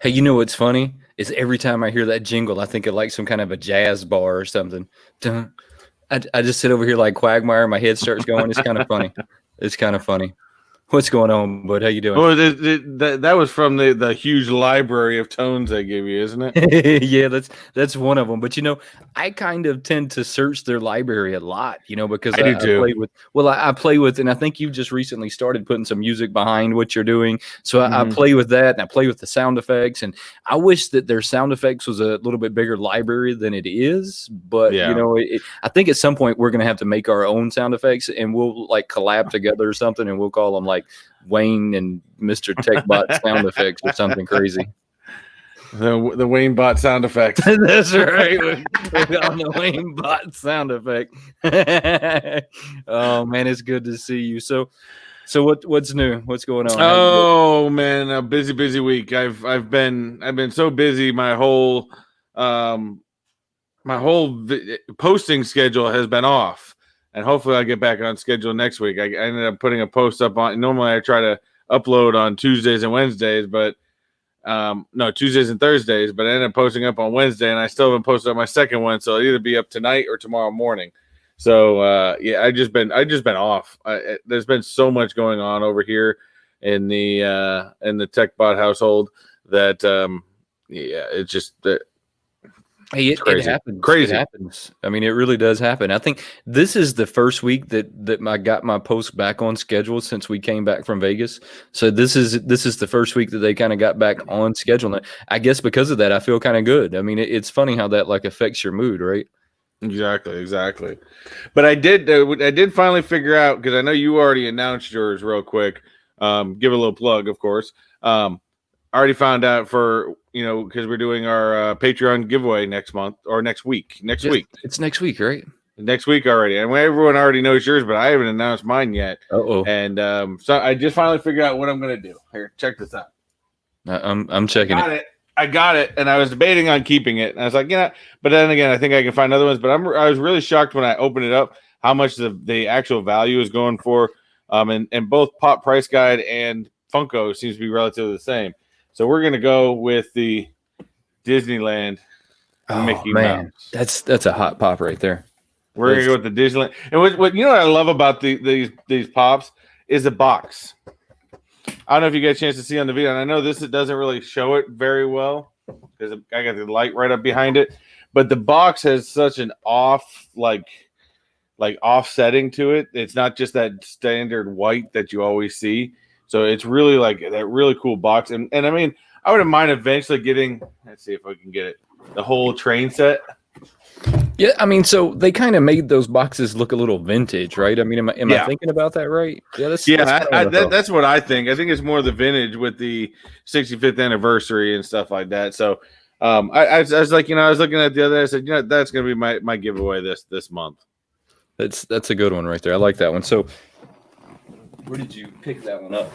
Hey, you know what's funny? Is every time I hear that jingle, I think of like some kind of a jazz bar or something. Dun. I just sit over here like Quagmire. My head starts going. It's kind of funny. It's kind of funny. What's going on, bud? How you doing? Well, that was from the huge library of tones they give you, isn't it? Yeah, that's one of them. But I kind of tend to search their library a lot, because I do too. I play with, and I think you just recently started putting some music behind what you're doing. So I Mm-hmm. play with that, and I play with the sound effects, and I wish that their sound effects was a little bit bigger library than it is. But Yeah. I think at some point we're gonna have to make our own sound effects, and we'll like collab together or something, and we'll call them like Wayne and Mr. Techbot sound effects or something crazy. The WayneBot sound effects. That's right. We're on the WayneBot sound effect. Oh man, it's good to see you. So what's new? What's going on? Oh man, a busy week. I've been so busy. My whole posting schedule has been off. And hopefully I'll get back on schedule next week. I ended up putting a post up on. Normally I try to upload on Tuesdays and Wednesdays, but no, Tuesdays and Thursdays. But I ended up posting up on Wednesday, and I still haven't posted up my second one. So it'll either be up tonight or tomorrow morning. So yeah, I just been off. There's been so much going on over here in the Techbot household that yeah, it's just. Hey, it happens. Crazy. It happens. I mean, it really does happen. I think this is the first week that I got my post back on schedule since we came back from Vegas. So this is the first week that they kind of got back on schedule. And I guess because of that, I feel kind of good. I mean, it's funny how that like affects your mood, right? Exactly. But I did finally figure out, because I know you already announced yours real quick. Give a little plug, of course. I already found out for, because we're doing our Patreon giveaway next month or next week. Week. It's next week, right? Next week already. And everyone already knows yours, but I haven't announced mine yet. Uh-oh. And so I just finally figured out what I'm going to do. Here, check this out. I'm checking it. I got it, and I was debating on keeping it. And I was like, but then again, I think I can find other ones. But I was really shocked when I opened it up how much the actual value is going for. And both Pop Price Guide and Funko seems to be relatively the same. So we're gonna go with the Disneyland Mickey Mouse. That's a hot pop right there. We're gonna go with the Disneyland. And what I love about these pops is the box. I don't know if you get a chance to see on the video, and I know it doesn't really show it very well because I got the light right up behind it. But the box has such an offsetting to it. It's not just that standard white that you always see. So it's really like that really cool box. And I mean, I wouldn't mind eventually getting, let's see if I can get it, the whole train set. Yeah, I mean, so they kind of made those boxes look a little vintage, right? I mean, am I thinking about that right? Yeah, that's what I think. I think it's more the vintage with the 65th anniversary and stuff like that. So I was like, I was looking at the other day, I said, that's going to be my giveaway this month. That's a good one right there. I like that one. So where did you pick that one up?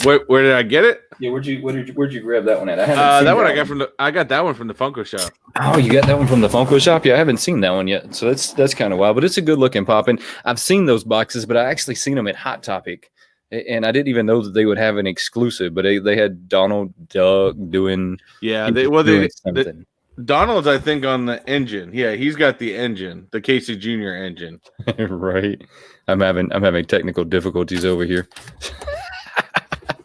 Where did I get it? Yeah, where'd you grab that one at? I got that one from the Funko shop. Oh, you got that one from the Funko shop? Yeah, I haven't seen that one yet. So that's kind of wild, but it's a good looking pop. And I've seen those boxes, but I actually seen them at Hot Topic. And I didn't even know that they would have an exclusive, but they had Donald Duck doing something. Donald's, I think, on the engine. Yeah, he's got the engine, the Casey Jr. engine. Right. I'm having technical difficulties over here.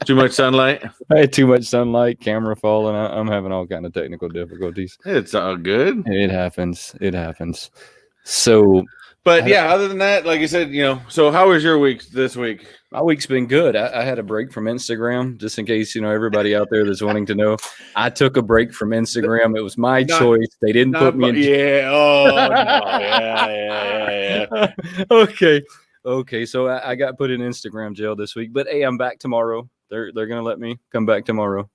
Too much sunlight? I had too much sunlight, camera falling. I'm having all kind of technical difficulties. It's all good. It happens. So, but yeah, other than that, like I said, so how was your week this week? My week's been good. I had a break from Instagram, just in case, everybody out there that's wanting to know. I took a break from Instagram. It was my choice. They didn't put me in. Yeah. Oh, no. Yeah. Okay. So I got put in Instagram jail this week, but hey, I'm back tomorrow. They're gonna let me come back tomorrow.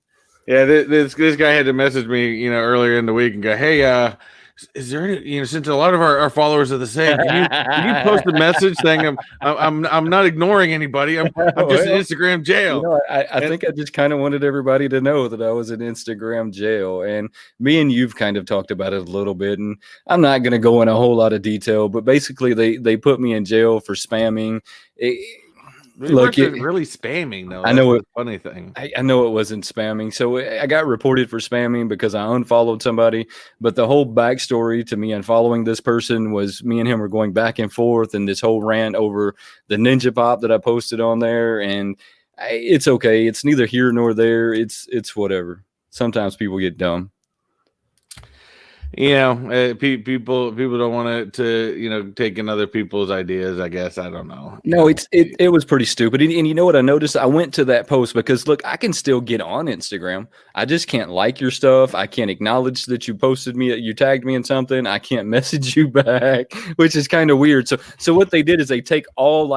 Yeah, this guy had to message me, earlier in the week and go, hey, is there any, since a lot of our followers are the same, can you post a message saying I'm not ignoring anybody. I'm just in Well, Instagram jail. I think I just kind of wanted everybody to know that I was in Instagram jail, and me and you've kind of talked about it a little bit, and I'm not going to go in a whole lot of detail, but basically they put me in jail for spamming. Look, really spamming though. I know the funny thing. I know it wasn't spamming. So I got reported for spamming because I unfollowed somebody. But the whole backstory to me unfollowing this person was me and him were going back and forth, and this whole rant over the Ninja Pop that I posted on there. And it's okay. It's neither here nor there. It's whatever. Sometimes people get dumb. People don't want to take in other people's ideas. I guess I don't know. No, it was pretty stupid. And you know what I noticed? I went to that post because look, I can still get on Instagram. I just can't like your stuff. I can't acknowledge that you posted me, you tagged me in something. I can't message you back, which is kind of weird. So what they did is they take all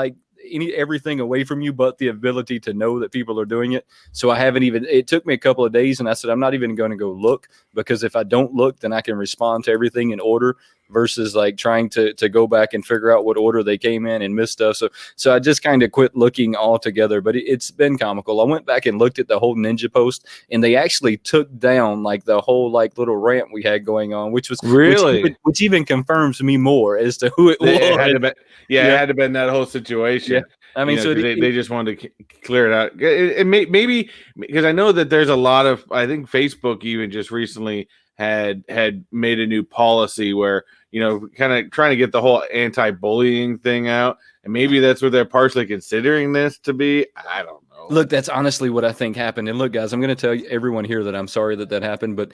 everything away from you but the ability to know that people are doing it. So I haven't even, it took me a couple of days, and I said I'm not even going to go look, because if I don't look, then I can respond to everything in order versus like trying to go back and figure out what order they came in and miss stuff. So I just kind of quit looking altogether. But it's been comical. I went back and looked at the whole Ninja post, and they actually took down like the whole like little rant we had going on, which was really which even confirms me more as to who it was. It had to be, it had to been that whole situation. Yeah. I mean, so they just wanted to clear it out. It maybe because I know that there's a lot of, I think Facebook even just recently had made a new policy where, kind of trying to get the whole anti-bullying thing out. And maybe that's what they're partially considering this to be. I don't know. Look, that's honestly what I think happened. And look, guys, I'm going to tell everyone here that I'm sorry that happened, but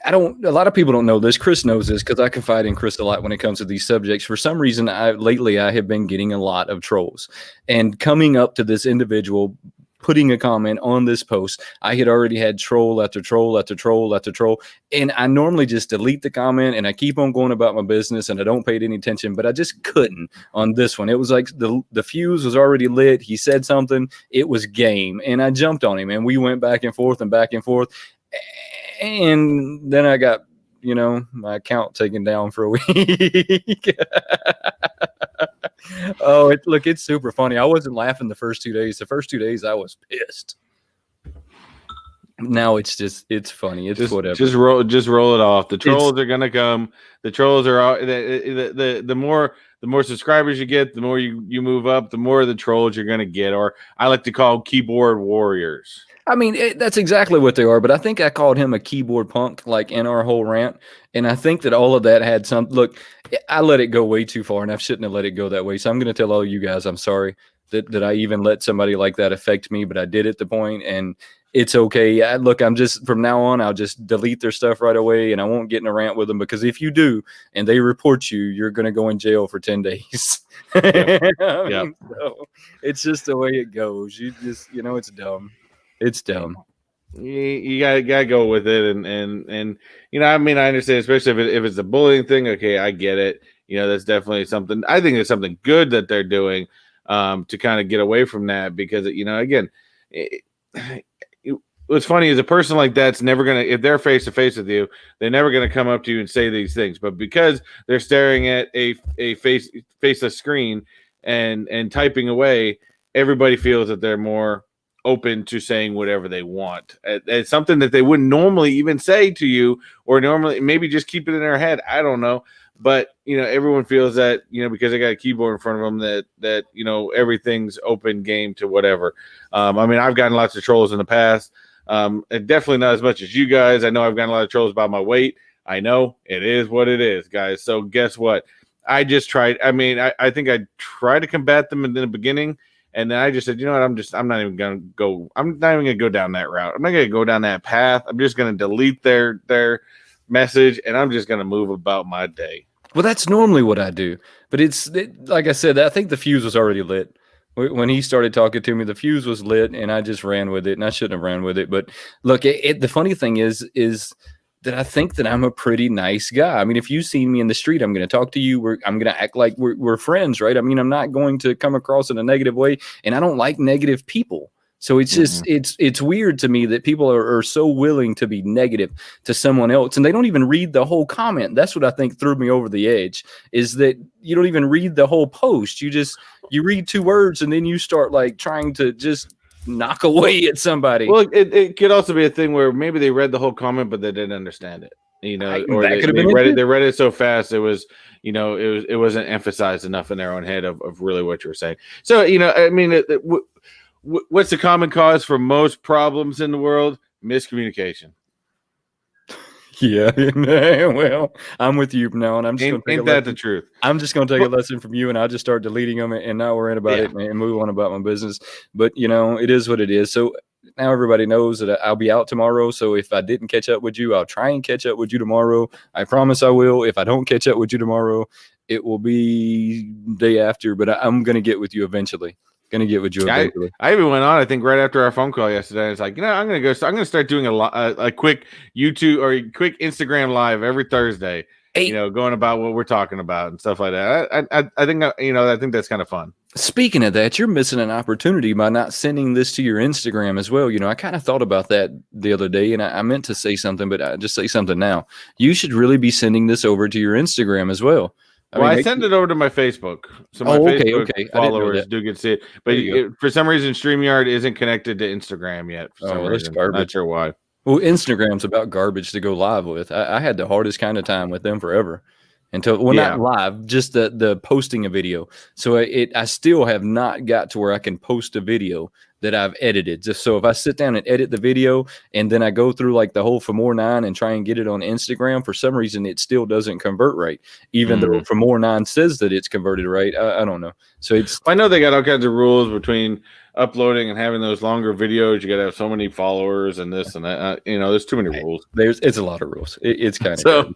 a lot of people don't know this. Chris knows this because I confide in Chris a lot when it comes to these subjects. For some reason, lately I have been getting a lot of trolls, and coming up to this individual putting a comment on this post, I had already had troll after troll after troll after troll. And I normally just delete the comment and I keep on going about my business and I don't pay any attention, but I just couldn't on this one. It was like the fuse was already lit. He said something, it was game. And I jumped on him and we went back and forth and back and forth. And then I got, my account taken down for a week. Oh, it's super funny. I wasn't laughing the first 2 days. The first 2 days I was pissed. Now it's funny. It's just whatever. Just roll it off. The trolls are gonna come. The trolls are out. The more subscribers you get, the more you move up, the more of the trolls you're gonna get. Or I like to call keyboard warriors. I mean, that's exactly what they are. But I think I called him a keyboard punk, like in our whole rant. And I think that all of that had some. Look, I let it go way too far, and I shouldn't have let it go that way. So I'm going to tell all you guys, I'm sorry that I even let somebody like that affect me. But I did at the point, and it's okay. Look, I'm just from now on, I'll just delete their stuff right away, and I won't get in a rant with them, because if you do and they report you, you're going to go in jail for 10 days. Yep. So it's just the way it goes. You just, it's dumb. It's dumb. You gotta go with it, and I mean, I understand, especially if it's a bullying thing. Okay, I get it. That's definitely something. I think it's something good that they're doing to kind of get away from that, because again, what's funny is a person like that's never gonna, if they're face to face with you, they're never gonna come up to you and say these things. But because they're staring at a faceless screen and typing away, everybody feels that they're more open to saying whatever they want. It's something that they wouldn't normally even say to you, or normally maybe just keep it in their head. I don't know. But, everyone feels that, because they got a keyboard in front of them, that everything's open game to whatever. I mean, I've gotten lots of trolls in the past. And definitely not as much as you guys. I know I've gotten a lot of trolls about my weight. I know it is what it is, guys. So guess what? I just tried. I mean, I think I tried to combat them in the beginning. And then I just said, you know what? I'm not even gonna go down that route. I'm not gonna go down that path. I'm just gonna delete their message, and I'm just gonna move about my day. Well, that's normally what I do, but like I said, I think the fuse was already lit when he started talking to me. The fuse was lit, and I just ran with it, and I shouldn't have ran with it. But look, the funny thing is that I think that I'm a pretty nice guy. I mean, if you see me in the street, I'm going to talk to you. I'm going to act like we're friends, right? I mean, I'm not going to come across in a negative way, and I don't like negative people. So it's just it's weird to me that people are so willing to be negative to someone else, and they don't even read the whole comment. That's what I think threw me over the edge, is that you don't even read the whole post. You read 2 words and then you start like trying to just knock away at somebody. Well, it could also be a thing where maybe they read the whole comment but they didn't understand it. Or that could have they been read it. They read it so fast it was, it wasn't emphasized enough in their own head of really what you were saying. So, I mean, what's the common cause for most problems in the world? Miscommunication. Yeah, well, I'm with you now, and I'm just going to ain't that the truth? I'm just going to take a lesson from you, and I'll just start deleting them and not worrying about it and move on about my business. But it is what it is. So now everybody knows that I'll be out tomorrow. So if I didn't catch up with you, I'll try and catch up with you tomorrow. I promise I will. If I don't catch up with you tomorrow, it will be day after. But I'm going to get with you eventually. Gonna get with you eventually. I even went on, I think, right after our phone call yesterday. It's like, I'm gonna start doing a quick YouTube or a quick Instagram live every Thursday. Going about what we're talking about and stuff like that. I think I think that's kind of fun. Speaking of that, you're missing an opportunity by not sending this to your Instagram as well. I kind of thought about that the other day, and I meant to say something, but I just say something now. You should really be sending this over to your Instagram as well. I send it over to my Facebook, so my Facebook followers do get to see it. But for some reason, StreamYard isn't connected to Instagram yet. For some reason. Garbage. Not sure why. Well, Instagram's about garbage to go live with. I had the hardest kind of time with them forever. Until not live, just the posting a video. So I still have not got to where I can post a video that I've edited. Just so if I sit down and edit the video and then I go through like the whole For More 9 and try and get it on Instagram, for some reason it still doesn't convert right, even though For More 9 says that it's converted right. I don't know. So I know they got all kinds of rules between uploading and having those longer videos. You got to have so many followers and this and that. There's too many rules. It's a lot of rules. It's kind of so.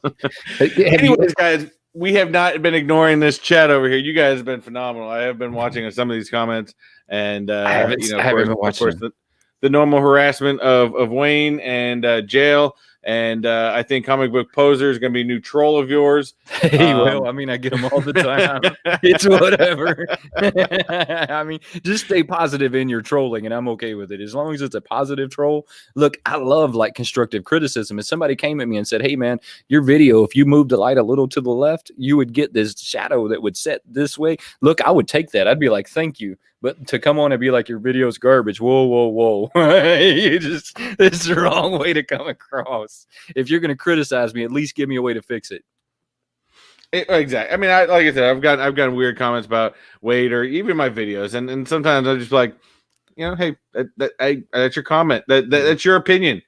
Anyways, guys, we have not been ignoring this chat over here. You guys have been phenomenal. I have been watching some of these comments, and I haven't been watching. Of course, the normal harassment of Wayne and jail. And I think Comic Book Poser is going to be a new troll of yours. Hey, well, I mean, I get them all the time. It's whatever. I mean, just stay positive in your trolling, and I'm okay with it. As long as it's a positive troll. Look, I love like constructive criticism. If somebody came at me and said, hey, man, your video, if you moved the light a little to the left, you would get this shadow that would set this way. Look, I would take that. I'd be like, thank you. But to come on and be like, your video's garbage, whoa. It's the wrong way to come across. If you're going to criticize me, at least give me a way to fix it. Exactly. I mean, like I said, I've gotten weird comments about Wade or even my videos. And sometimes I'm just like, hey, that's your comment. That's your opinion.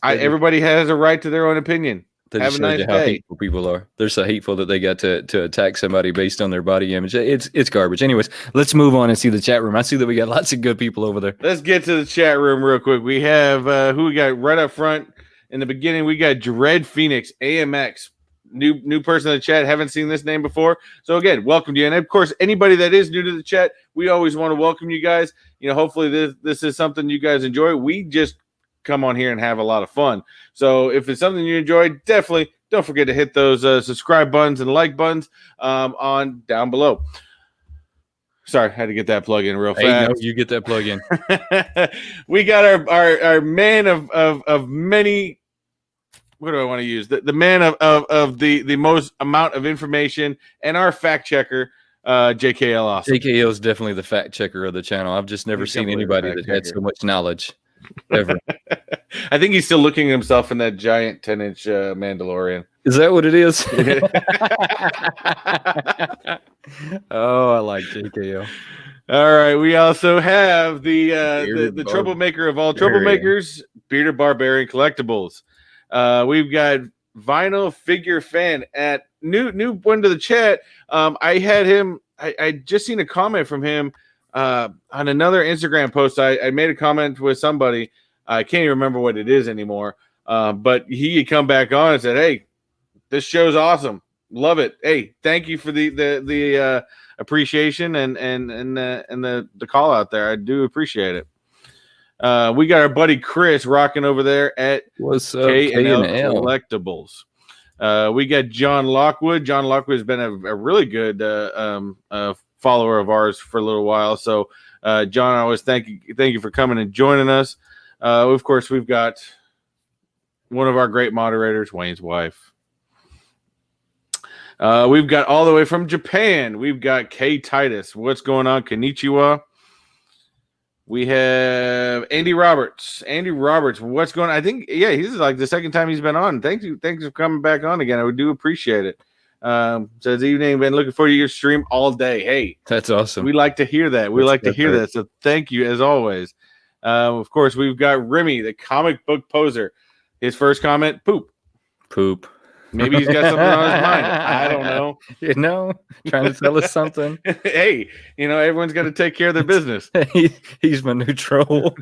Everybody has a right to their own opinion. Have a nice day. How hateful people are. They're so hateful that they got to attack somebody based on their body image. It's garbage. Anyways, let's move on and see the chat room. I see that we got lots of good people over there. Let's get to the chat room real quick. We have who we got right up front in the beginning. We got Dread Phoenix AMX. New person in the chat. Haven't seen this name before. So again, welcome to you. And of course, anybody that is new to the chat, we always want to welcome you guys. Hopefully this is something you guys enjoy. We just come on here and have a lot of fun. So if it's something you enjoy, definitely don't forget to hit those subscribe buttons and like buttons on down below. Sorry, I had to get that plug in real fast. Hey, no, you get that plug in. We got our man of many. What do I want to use? The man of the most amount of information and our fact checker, JKL Awesome. JKL is definitely the fact checker of the channel. I've just never seen anybody that had so much knowledge ever. I think he's still looking at himself in that giant 10-inch Mandalorian. Is that what it is? Oh, I like JKL. All right. We also have the troublemaker of all troublemakers, Bearded Barbarian Collectibles. We've got Vinyl Figure Fan at new one to the chat. I had him. I just seen a comment from him on another Instagram post. I made a comment with somebody. I can't even remember what it is anymore. But he had come back on and said, "Hey, this show's awesome. Love it. Hey, thank you for the appreciation and the call out there. I do appreciate it." We got our buddy Chris rocking over there at What's up, K&L Collectibles. We got John Lockwood. John Lockwood has been a really good follower of ours for a little while. So John, I always thank you for coming and joining us. Of course, we've got one of our great moderators, Wayne's wife. We've got all the way from Japan. We've got K Titus. What's going on? Konnichiwa. We have Andy Roberts. Andy Roberts, what's going on? I think, yeah, he's like the second time he's been on. Thanks for coming back on again. I do appreciate it. Says evening, been looking forward to your stream all day. Hey, that's awesome. We like to hear that. We like to hear that. So thank you as always. Of course, we've got Remy, the comic book poser. His first comment: poop. Maybe he's got something on his mind. I don't know. Trying to tell us something. Hey, everyone's got to take care of their business. He's my new troll.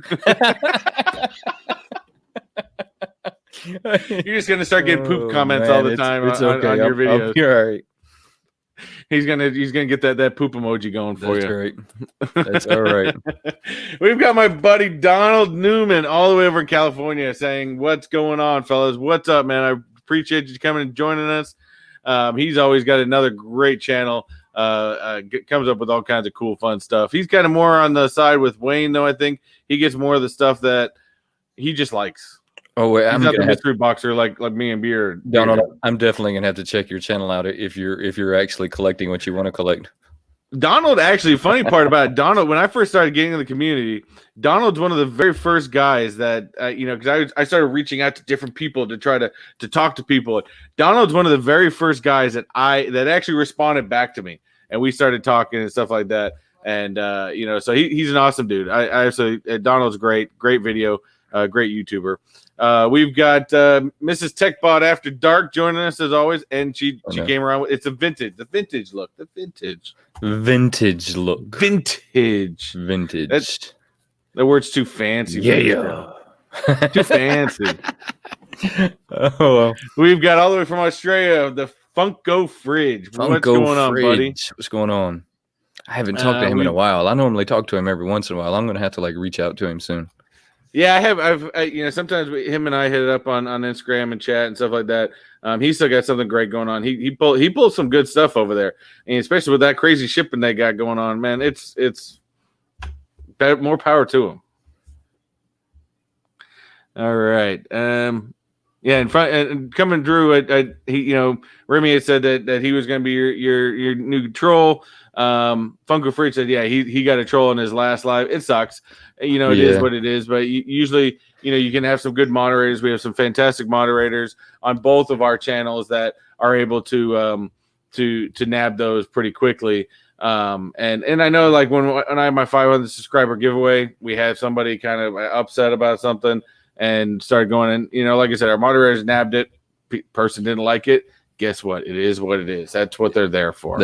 You're just gonna start getting poop comments all the time on your videos. You're all right. He's gonna get that poop emoji going for you. That's all right. We've got my buddy Donald Newman all the way over in California saying, "What's going on, fellas? What's up, man? I appreciate you coming and joining us." He's always got another great channel. Comes up with all kinds of cool, fun stuff. He's kind of more on the side with Wayne, though. I think he gets more of the stuff that he just likes. Oh wait, I'm not the mystery boxer like me and Beer. Donald, I'm definitely gonna have to check your channel out if you're actually collecting what you want to collect. Donald, actually, funny part about it, Donald, when I first started getting in the community, Donald's one of the very first guys that because I started reaching out to different people to try to talk to people. Donald's one of the very first guys that actually responded back to me, and we started talking and stuff like that. And so he's an awesome dude. Donald's great video, great YouTuber. We've got Mrs. Techbot After Dark joining us as always, and she came around with the vintage look. The word's too fancy. Yeah. Too fancy. Oh, well. We've got all the way from Australia the Funko Fridge. What's going on, buddy? What's going on? I haven't talked to him in a while. I normally talk to him every once in a while. I'm going to have to reach out to him soon. Yeah, I've sometimes him and I hit it up on Instagram and chat and stuff like that. He's still got something great going on. He pulls some good stuff over there, and especially with that crazy shipping they got going on, man. It's more power to him. All right. Yeah, in front and coming Drew, Remy had said that he was going to be your new troll. Funko Freak said, yeah, he got a troll in his last live. It sucks. It is what it is, but usually, you can have some good moderators. We have some fantastic moderators on both of our channels that are able to nab those pretty quickly. And I know when I have my 500 subscriber giveaway, we had somebody kind of upset about something and started going, and like I said, our moderators nabbed it. Person didn't like it. Guess what? It is what it is. That's what they're there for.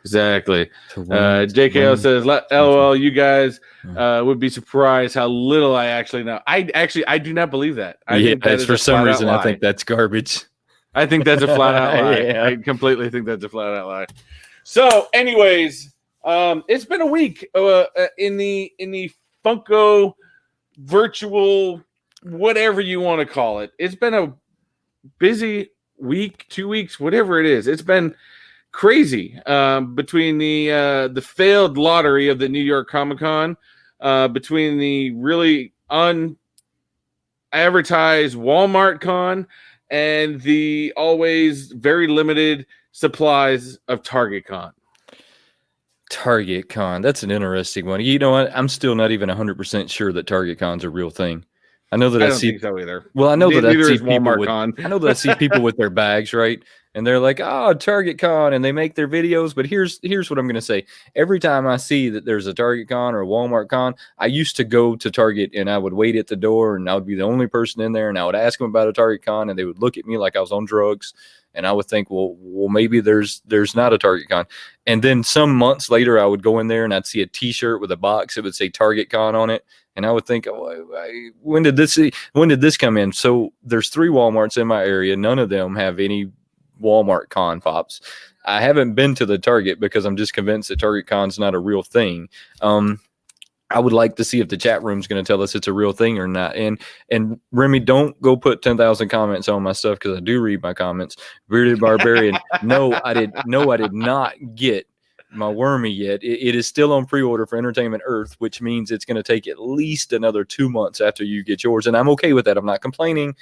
Exactly. JKO says, "LOL, you guys would be surprised how little I actually know." I do not believe that. I think that for some reason I think that's garbage. I think that's a flat out lie. Yeah. I completely think that's a flat out lie. So, anyways, it's been a week in the Funko virtual, whatever you want to call it. It's been a busy week, 2 weeks, whatever it is. It's been crazy between the failed lottery of the New York Comic Con, between the really unadvertised Walmart Con, and the always very limited supplies of Target Con. Target Con, that's an interesting one. You know what? I'm still not even 100% sure that Target Con's a real thing. I know that I don't see think so either. Well, I know that I see people Walmart with, Con. I know that I see people with their bags, right? And they're like, "Oh, Target Con," and they make their videos. But here's what I'm going to say. Every time I see that there's a Target Con or a Walmart Con, I used to go to Target and I would wait at the door and I would be the only person in there, and I would ask them about a Target Con and they would look at me like I was on drugs. And I would think, well, maybe there's not a Target Con. And then some months later, I would go in there and I'd see a T-shirt with a box. It would say Target Con on it. And I would think, when did this come in? So there's 3 Walmarts in my area. None of them have any Walmart Con pops. I haven't been to the Target because I'm just convinced that Target Con's not a real thing. I would like to see if the chat room's going to tell us it's a real thing or not. And Remy, don't go put 10,000 comments on my stuff because I do read my comments. Bearded Barbarian, no, I did not get my wormy yet. It is still on pre-order for Entertainment Earth, which means it's going to take at least another 2 months after you get yours, and I'm okay with that. I'm not complaining.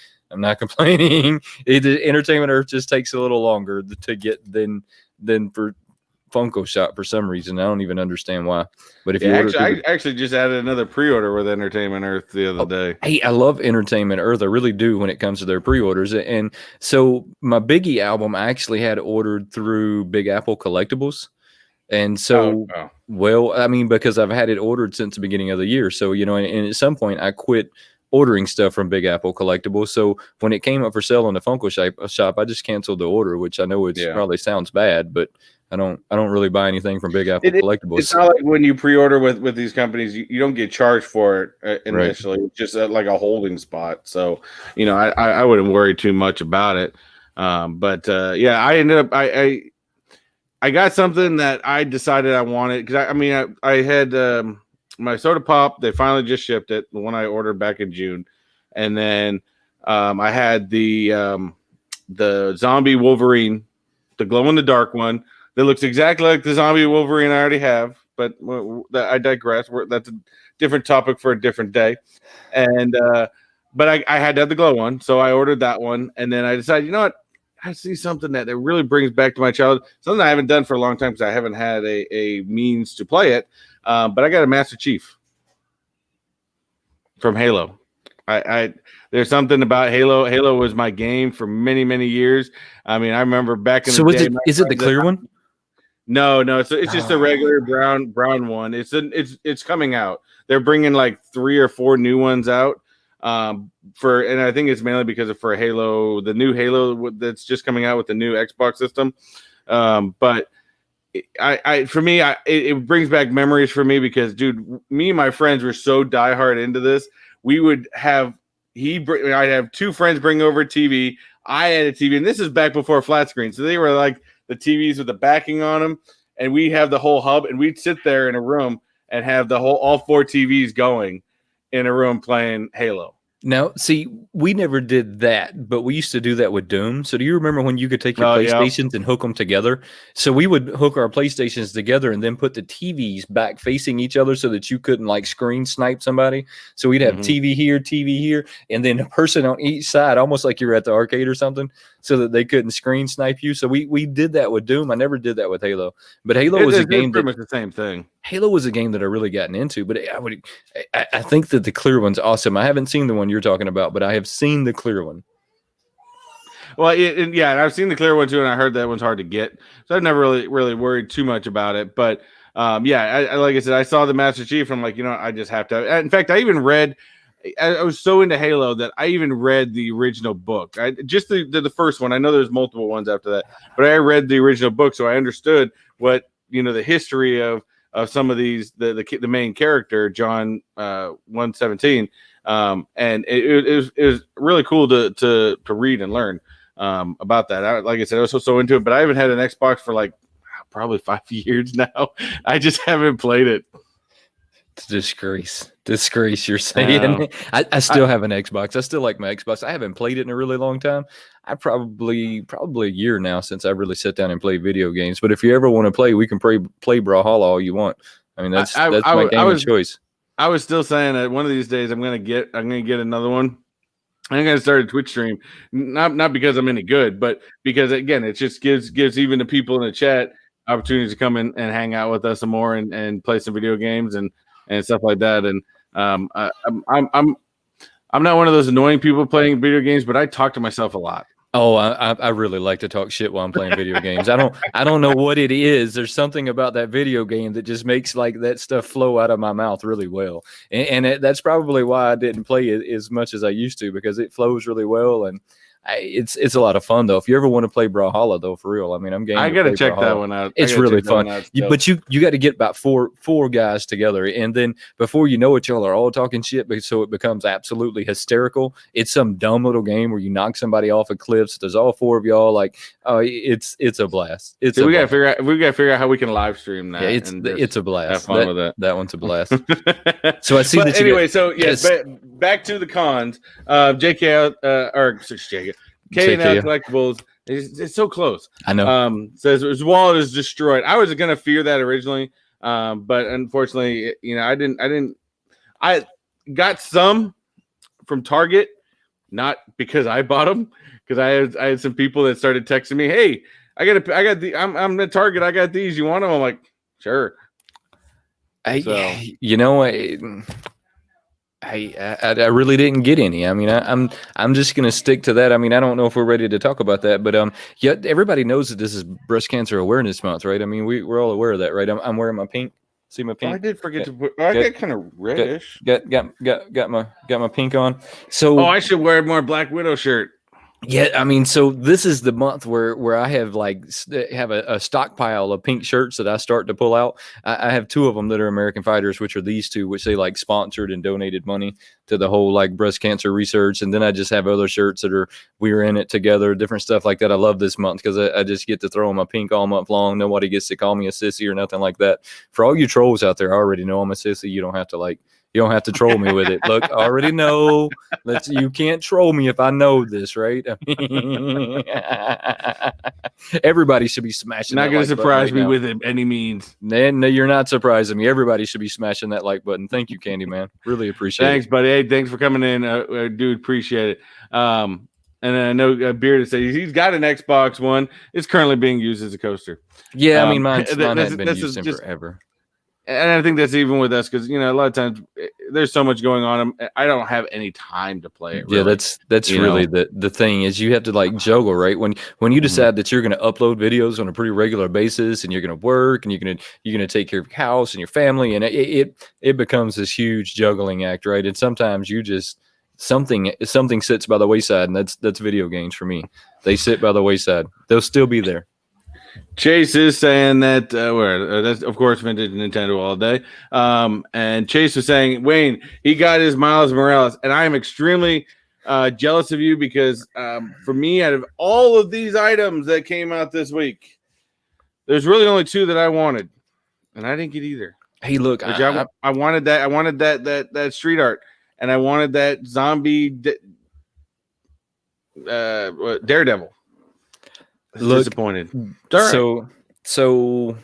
Entertainment Earth just takes a little longer to get than for Funko Shop for some reason. I don't even understand why. But if you I actually just added another pre-order with Entertainment Earth the other day. Hey, I love Entertainment Earth. I really do when it comes to their pre-orders. And so my Biggie album I actually had ordered through Big Apple Collectibles. And so, well, I mean, because I've had it ordered since the beginning of the year. So, you know, and at some point I quit ordering stuff from Big Apple Collectibles. So when it came up for sale on the Funko shop, I just canceled the order, which I know probably sounds bad, but I don't really buy anything from Big Apple Collectibles. It's not like when you pre-order with these companies, you don't get charged for it initially. Right. It's just like a holding spot. So, you know, I wouldn't worry too much about it. But I ended up I got something that I decided I wanted because I had my soda pop. They finally just shipped it, the one I ordered back in June, and then I had the zombie Wolverine, the glow in the dark one. That looks exactly like the zombie Wolverine I already have, but I digress. That's a different topic for a different day. And but I had to have the glow one, so I ordered that one, and then I decided, you know what, I see something that really brings back to my childhood, something I haven't done for a long time because I haven't had a means to play it. But I got a Master Chief from Halo. There's something about Halo. Halo was my game for many, many years. I mean, I remember back in the day. So is it the clear one? No. So it's just a regular brown one. It's coming out. They're bringing like 3 or 4 new ones out. And I think it's mainly because for Halo, the new Halo that's just coming out with the new Xbox system. But it brings back memories for me because, dude, me and my friends were so diehard into this. We would have I'd have 2 friends bring over a TV. I had a TV, and this is back before flat screen, so they were like the TVs with the backing on them, and we have the whole hub, and we'd sit there in a room and have all 4 TVs going in a room playing Halo. Now, see, we never did that, but we used to do that with Doom. So do you remember when you could take your PlayStations and hook them together? So we would hook our PlayStations together and then put the TVs back facing each other so that you couldn't like screen snipe somebody. So we'd have TV here, and then a person on each side, almost like you're at the arcade or something, so that they couldn't screen snipe you. So we did that with Doom. I never did that with Halo. But Halo was a game pretty much the same thing. Halo was a game that I really gotten into, but I think that the clear one's awesome. I haven't seen the one you're talking about, but I have seen the clear one. Well, and I've seen the clear one too, and I heard that one's hard to get, so I've never really worried too much about it. But like I said, I saw the Master Chief, and I'm like, you know, I just have to. In fact, I even read. I was so into Halo that I even read the original book. Just the first one. I know there's multiple ones after that, but I read the original book, so I understood what the history of some of these the main character John 117, and it was really cool to read and learn about that. Like I said, I was so into it, but I haven't had an Xbox for like probably 5 years now. I just haven't played it. Disgrace, you're saying. I still have an Xbox. I still like my Xbox. I haven't played it in a really long time. I probably a year now since I really sat down and played video games. But if you ever want to play, we can play Brawlhalla all you want. I mean, that's my game of choice. I was still saying that one of these days I'm gonna get another one. I'm gonna start a Twitch stream, not because I'm any good, but because again, it just gives even the people in the chat opportunities to come in and hang out with us some more and play some video games and stuff like that. And I'm not one of those annoying people playing video games, but I talk to myself a lot. Oh, I really like to talk shit while I'm playing video games. I don't know what it is. There's something about that video game that just makes like that stuff flow out of my mouth really well. And that's probably why I didn't play it as much as I used to, because it flows really well. And it's a lot of fun though. If you ever want to play Brawlhalla though, for real, I mean, I'm game. I gotta check that one out. It's really fun. But you got to get about four guys together, and then before you know it, y'all are all talking shit, so it becomes absolutely hysterical. It's some dumb little game where you knock somebody off a cliff. So there's all 4 of y'all. Like, it's a blast. We gotta figure out how we can live stream that. Yeah, it's a blast. Have fun with it. That one's a blast. So I see that. Anyway, back to the cons. JK K&L Collectibles It's so close. I know. Says his wallet is destroyed. I was gonna fear that originally, but unfortunately, I got some from Target, not because I bought them, because I had some people that started texting me, "Hey, I'm at Target. I got these. You want them?" I'm like, "Sure." I really didn't get any. I mean, I'm just gonna stick to that. I mean, I don't know if we're ready to talk about that, but yeah, everybody knows that this is Breast Cancer Awareness Month, right? I mean, we're all aware of that, right? I'm wearing my pink. See my pink? I did forget to put. I got kind of reddish. Got my pink on. So I should wear more Black Widow shirt. Yeah, I mean, so this is the month where I have have a stockpile of pink shirts that I start to pull out. I have two of them that are American fighters, which are these two, which they like sponsored and donated money to the whole like breast cancer research. And then I just have other shirts that are we're in it together, different stuff like that. I love this month because I just get to throw on my pink all month long. Nobody gets to call me a sissy or nothing like that. For all you trolls out there, I already know I'm a sissy. You don't have to troll me with it. Look, I already know. You can't troll me if I know this, right? I mean, everybody should be smashing. Not going to surprise me with it any means. No, you're not surprising me. Everybody should be smashing that like button. Thank you, Candyman. Really appreciate it. Thanks, buddy. Hey, thanks for coming in. I do appreciate it. And I know Bearded said he's got an Xbox One. It's currently being used as a coaster. Yeah, I mean, mine hasn't been used in forever. And I think that's even with us because, a lot of times there's so much going on. I don't have any time to play it. Really. Yeah, that's really the thing is you have to like juggle, right? When you decide that you're going to upload videos on a pretty regular basis and you're going to work and you're going to take care of your house and your family, and it becomes this huge juggling act, right? And sometimes you just something sits by the wayside, and that's video games for me. They sit by the wayside. They'll still be there. Chase is saying that that's of course vintage Nintendo all day. And Chase was saying, Wayne, he got his Miles Morales, and I am extremely jealous of you because for me, out of all of these items that came out this week, there's really only two that I wanted, and I didn't get either. Hey, look, I wanted that. I wanted that street art, and I wanted that zombie Daredevil. Disappointed. So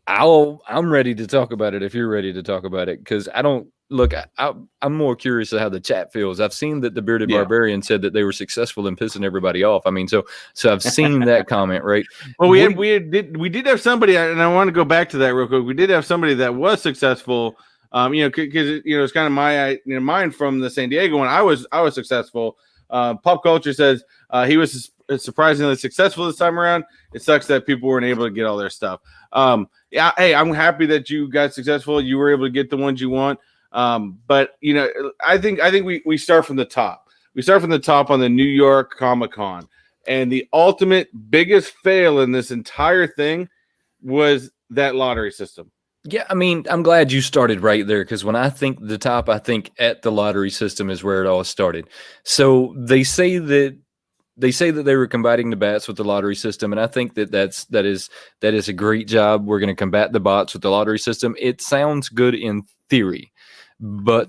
I'm ready to talk about it if you're ready to talk about it, because I don't look. I'm more curious of how the chat feels. I've seen that the Bearded Barbarian said that they were successful in pissing everybody off. I mean, so I've seen that comment, right? Well, we did have somebody, and I want to go back to that real quick. We did have somebody that was successful. Because it's kind of my mine from the San Diego one. I was successful. Pop Culture says he was surprisingly successful this time around. It sucks that people weren't able to get all their stuff. Hey, I'm happy that you got successful. You were able to get the ones you want. But I think we start from the top. We start from the top on the New York Comic-Con, and the ultimate biggest fail in this entire thing was that lottery system. Yeah, I mean, I'm glad you started right there, because when I think the top, I think at the lottery system is where it all started. So they say that they were combating the bats with the lottery system, and I think that is a great job. We're going to combat the bots with the lottery system. It sounds good in theory, but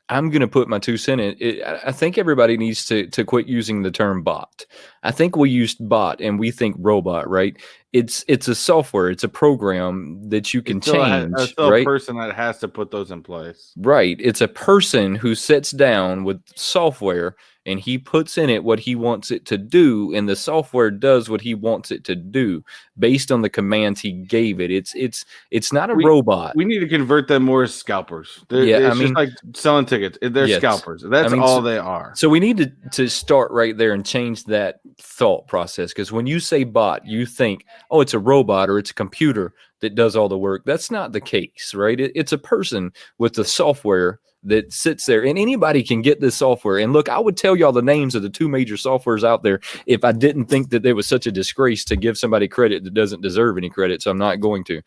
I'm going to put my 2 cents in. I think everybody needs to quit using the term bot. I think we used bot and we think robot, right? It's a software. It's a program that you can change. It's still a person that has to put those in place. Right. It's a person who sits down with software and he puts in it what he wants it to do, and the software does what he wants it to do based on the commands he gave it. It's not a robot. We need to convert them more as scalpers. It's just like selling tickets. They're scalpers. That's all they are. So we need to start right there and change that thought process, because when you say bot, you think, oh, it's a robot or it's a computer that does all the work. That's not the case, right? It's a person with the software that sits there, and anybody can get this software. And look, I would tell y'all the names of the 2 major softwares out there if I didn't think that there was such a disgrace to give somebody credit that doesn't deserve any credit. So I'm not going to.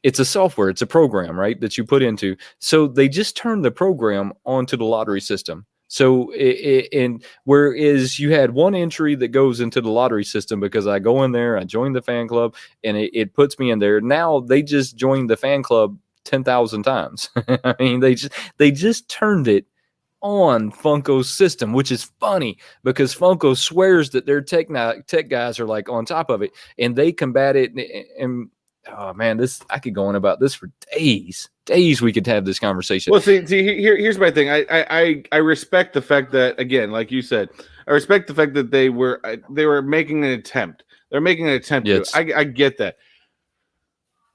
It's a software, it's a program, right, that you put into. So they just turned the program onto the lottery system. So and whereas you had one entry that goes into the lottery system because I go in there, I join the fan club, and it puts me in there. Now they just joined the fan club 10,000 times. I mean, they just turned it on Funko's system, which is funny because Funko swears that their tech guys are like on top of it, and they combat it. And oh man, I could go on about this for days. We could have this conversation. Well, see, here's my thing. I respect the fact that, again, like you said, I respect the fact that they were making an attempt. They're making an attempt. Yes. I get that,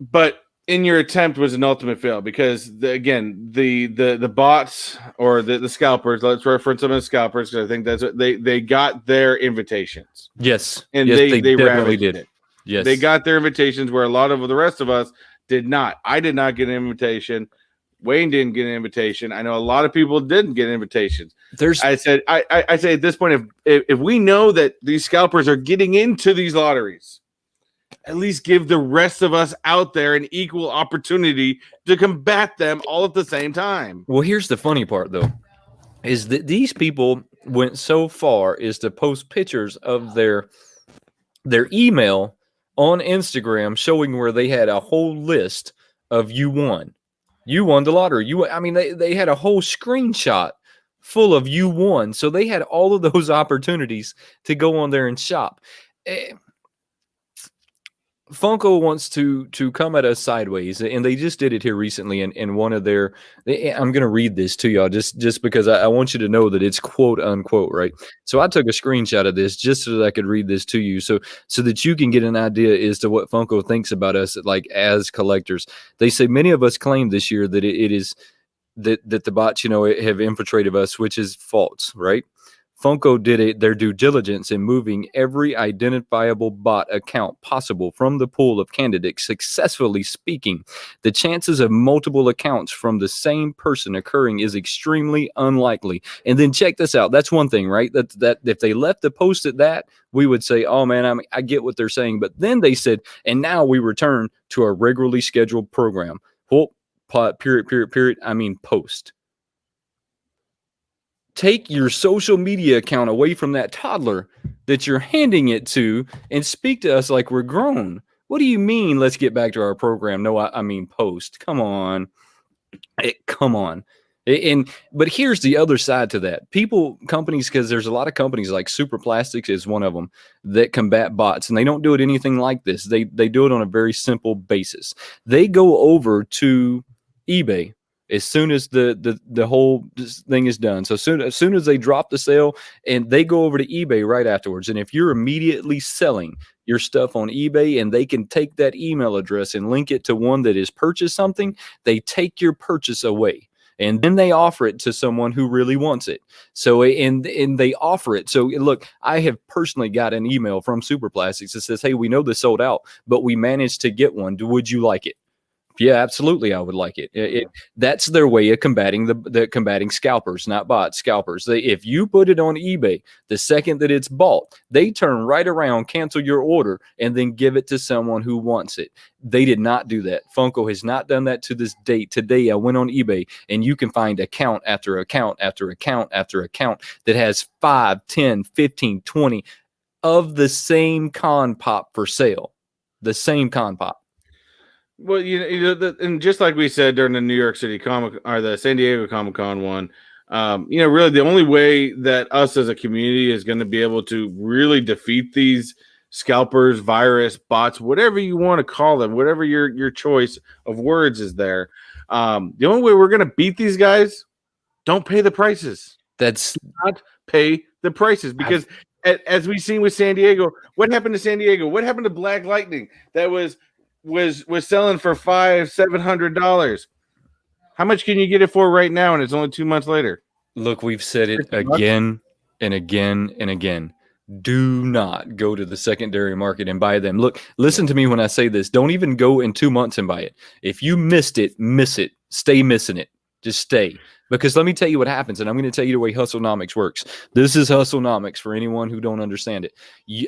but in your attempt was an ultimate fail because the bots or the scalpers. Let's reference them as scalpers because I think that's what they got their invitations. Yes, and yes, they definitely did it. Yes, they got their invitations where a lot of the rest of us did not. I did not get an invitation. Wayne didn't get an invitation. I know a lot of people didn't get invitations. I say at this point, if we know that these scalpers are getting into these lotteries, at least give the rest of us out there an equal opportunity to combat them all at the same time. Well, here's the funny part, though, is that these people went so far as to post pictures of their email on Instagram showing where they had a whole list of you won the lottery. They had a whole screenshot full of you won. So they had all of those opportunities to go on there and shop. Funko wants to come at us sideways, and they just did it here recently in one of their. I'm going to read this to y'all just because I want you to know that it's quote unquote right. So I took a screenshot of this just so that I could read this to you, so that you can get an idea as to what Funko thinks about us, like as collectors. They say many of us claim this year that it is that the bots, have infiltrated us, which is false, right? Funko did their due diligence in moving every identifiable bot account possible from the pool of candidates. Successfully speaking, the chances of multiple accounts from the same person occurring is extremely unlikely. And then check this out. That's one thing, right? That if they left the post at that, we would say, oh man, I get what they're saying. But then they said, and now we return to a regularly scheduled program. Well, period. I mean, post. Take your social media account away from that toddler that you're handing it to and speak to us like we're grown. What do you mean? Let's get back to our program. No, I mean post. Come on. Come on. But here's the other side to that. Companies, because there's a lot of companies like Super Plastics is one of them that combat bots, and they don't do it anything like this. They do it on a very simple basis. They go over to eBay as soon as the whole thing is done. So as soon as they drop the sale, and they go over to eBay right afterwards. And if you're immediately selling your stuff on eBay and they can take that email address and link it to one that has purchased something, they take your purchase away. And then they offer it to someone who really wants it. So, and they offer it. So look, I have personally got an email from Super Plastics that says, hey, we know this sold out, but we managed to get one. Would you like it? Yeah, absolutely. I would like it. That's their way of combating combating scalpers, not bots, scalpers. If you put it on eBay, the second that it's bought, they turn right around, cancel your order, and then give it to someone who wants it. They did not do that. Funko has not done that to this date. Today, I went on eBay, and you can find account after account after account after account that has 5, 10, 15, 20 of the same con pop for sale. The same con pop. Well, and just like we said during the New York City Comic or the San Diego Comic-Con one, really the only way that us as a community is going to be able to really defeat these scalpers, virus, bots, whatever you want to call them, whatever your choice of words is there. The only way we're going to beat these guys, don't pay the prices. That's not pay the prices because as we've seen with San Diego, what happened to San Diego? What happened to Black Lightning that was selling for $500-$700? How much can you get it for right now? And it's only 2 months later. Look, we've said it again and again and again. Do not go to the secondary market and buy them. Look, listen to me when I say this. Don't even go in 2 months and buy it. If you missed it, miss it. Stay missing it. Just stay. Because let me tell you what happens, and I'm going to tell you the way Hustlenomics works. This is Hustlenomics for anyone who don't understand it.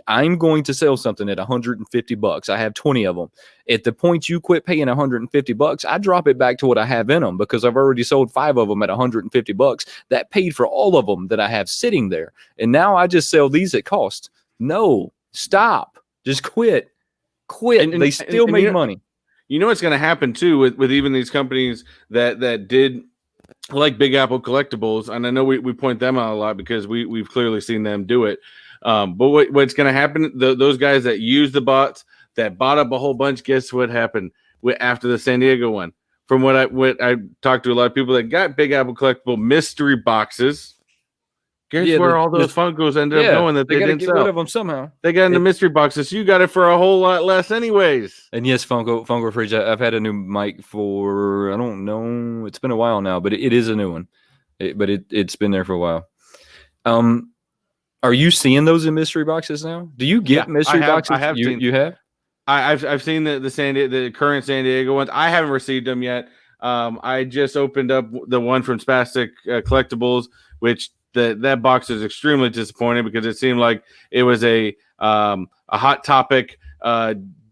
I'm going to sell something at $150. I have 20 of them. At the point you quit paying $150, I drop it back to what I have in them because I've already sold 5 of them at $150. That paid for all of them that I have sitting there. And now I just sell these at cost. No, stop. Just quit. And they still make money. You know what's going to happen too with even these companies that did like Big Apple Collectibles, and I know we point them out a lot because we've clearly seen them do it. But what's going to happen? Those guys that use the bots that bought up a whole bunch. Guess what happened after the San Diego one? From what I talked to a lot of people that got Big Apple Collectible mystery boxes. Guess where all those Funkos ended up going that they didn't get sell? rid of them somehow. They got in the mystery boxes. So you got it for a whole lot less, anyways. And yes, Funko Fridge. I've had a new mic for I don't know. It's been a while now, but it is a new one. It's been there for a while. Are you seeing those in mystery boxes now? Do you get mystery boxes? I have you have. I've seen the current San Diego ones. I haven't received them yet. I just opened up the one from Spastic Collectibles, which that box is extremely disappointing because it seemed like it was a hot topic.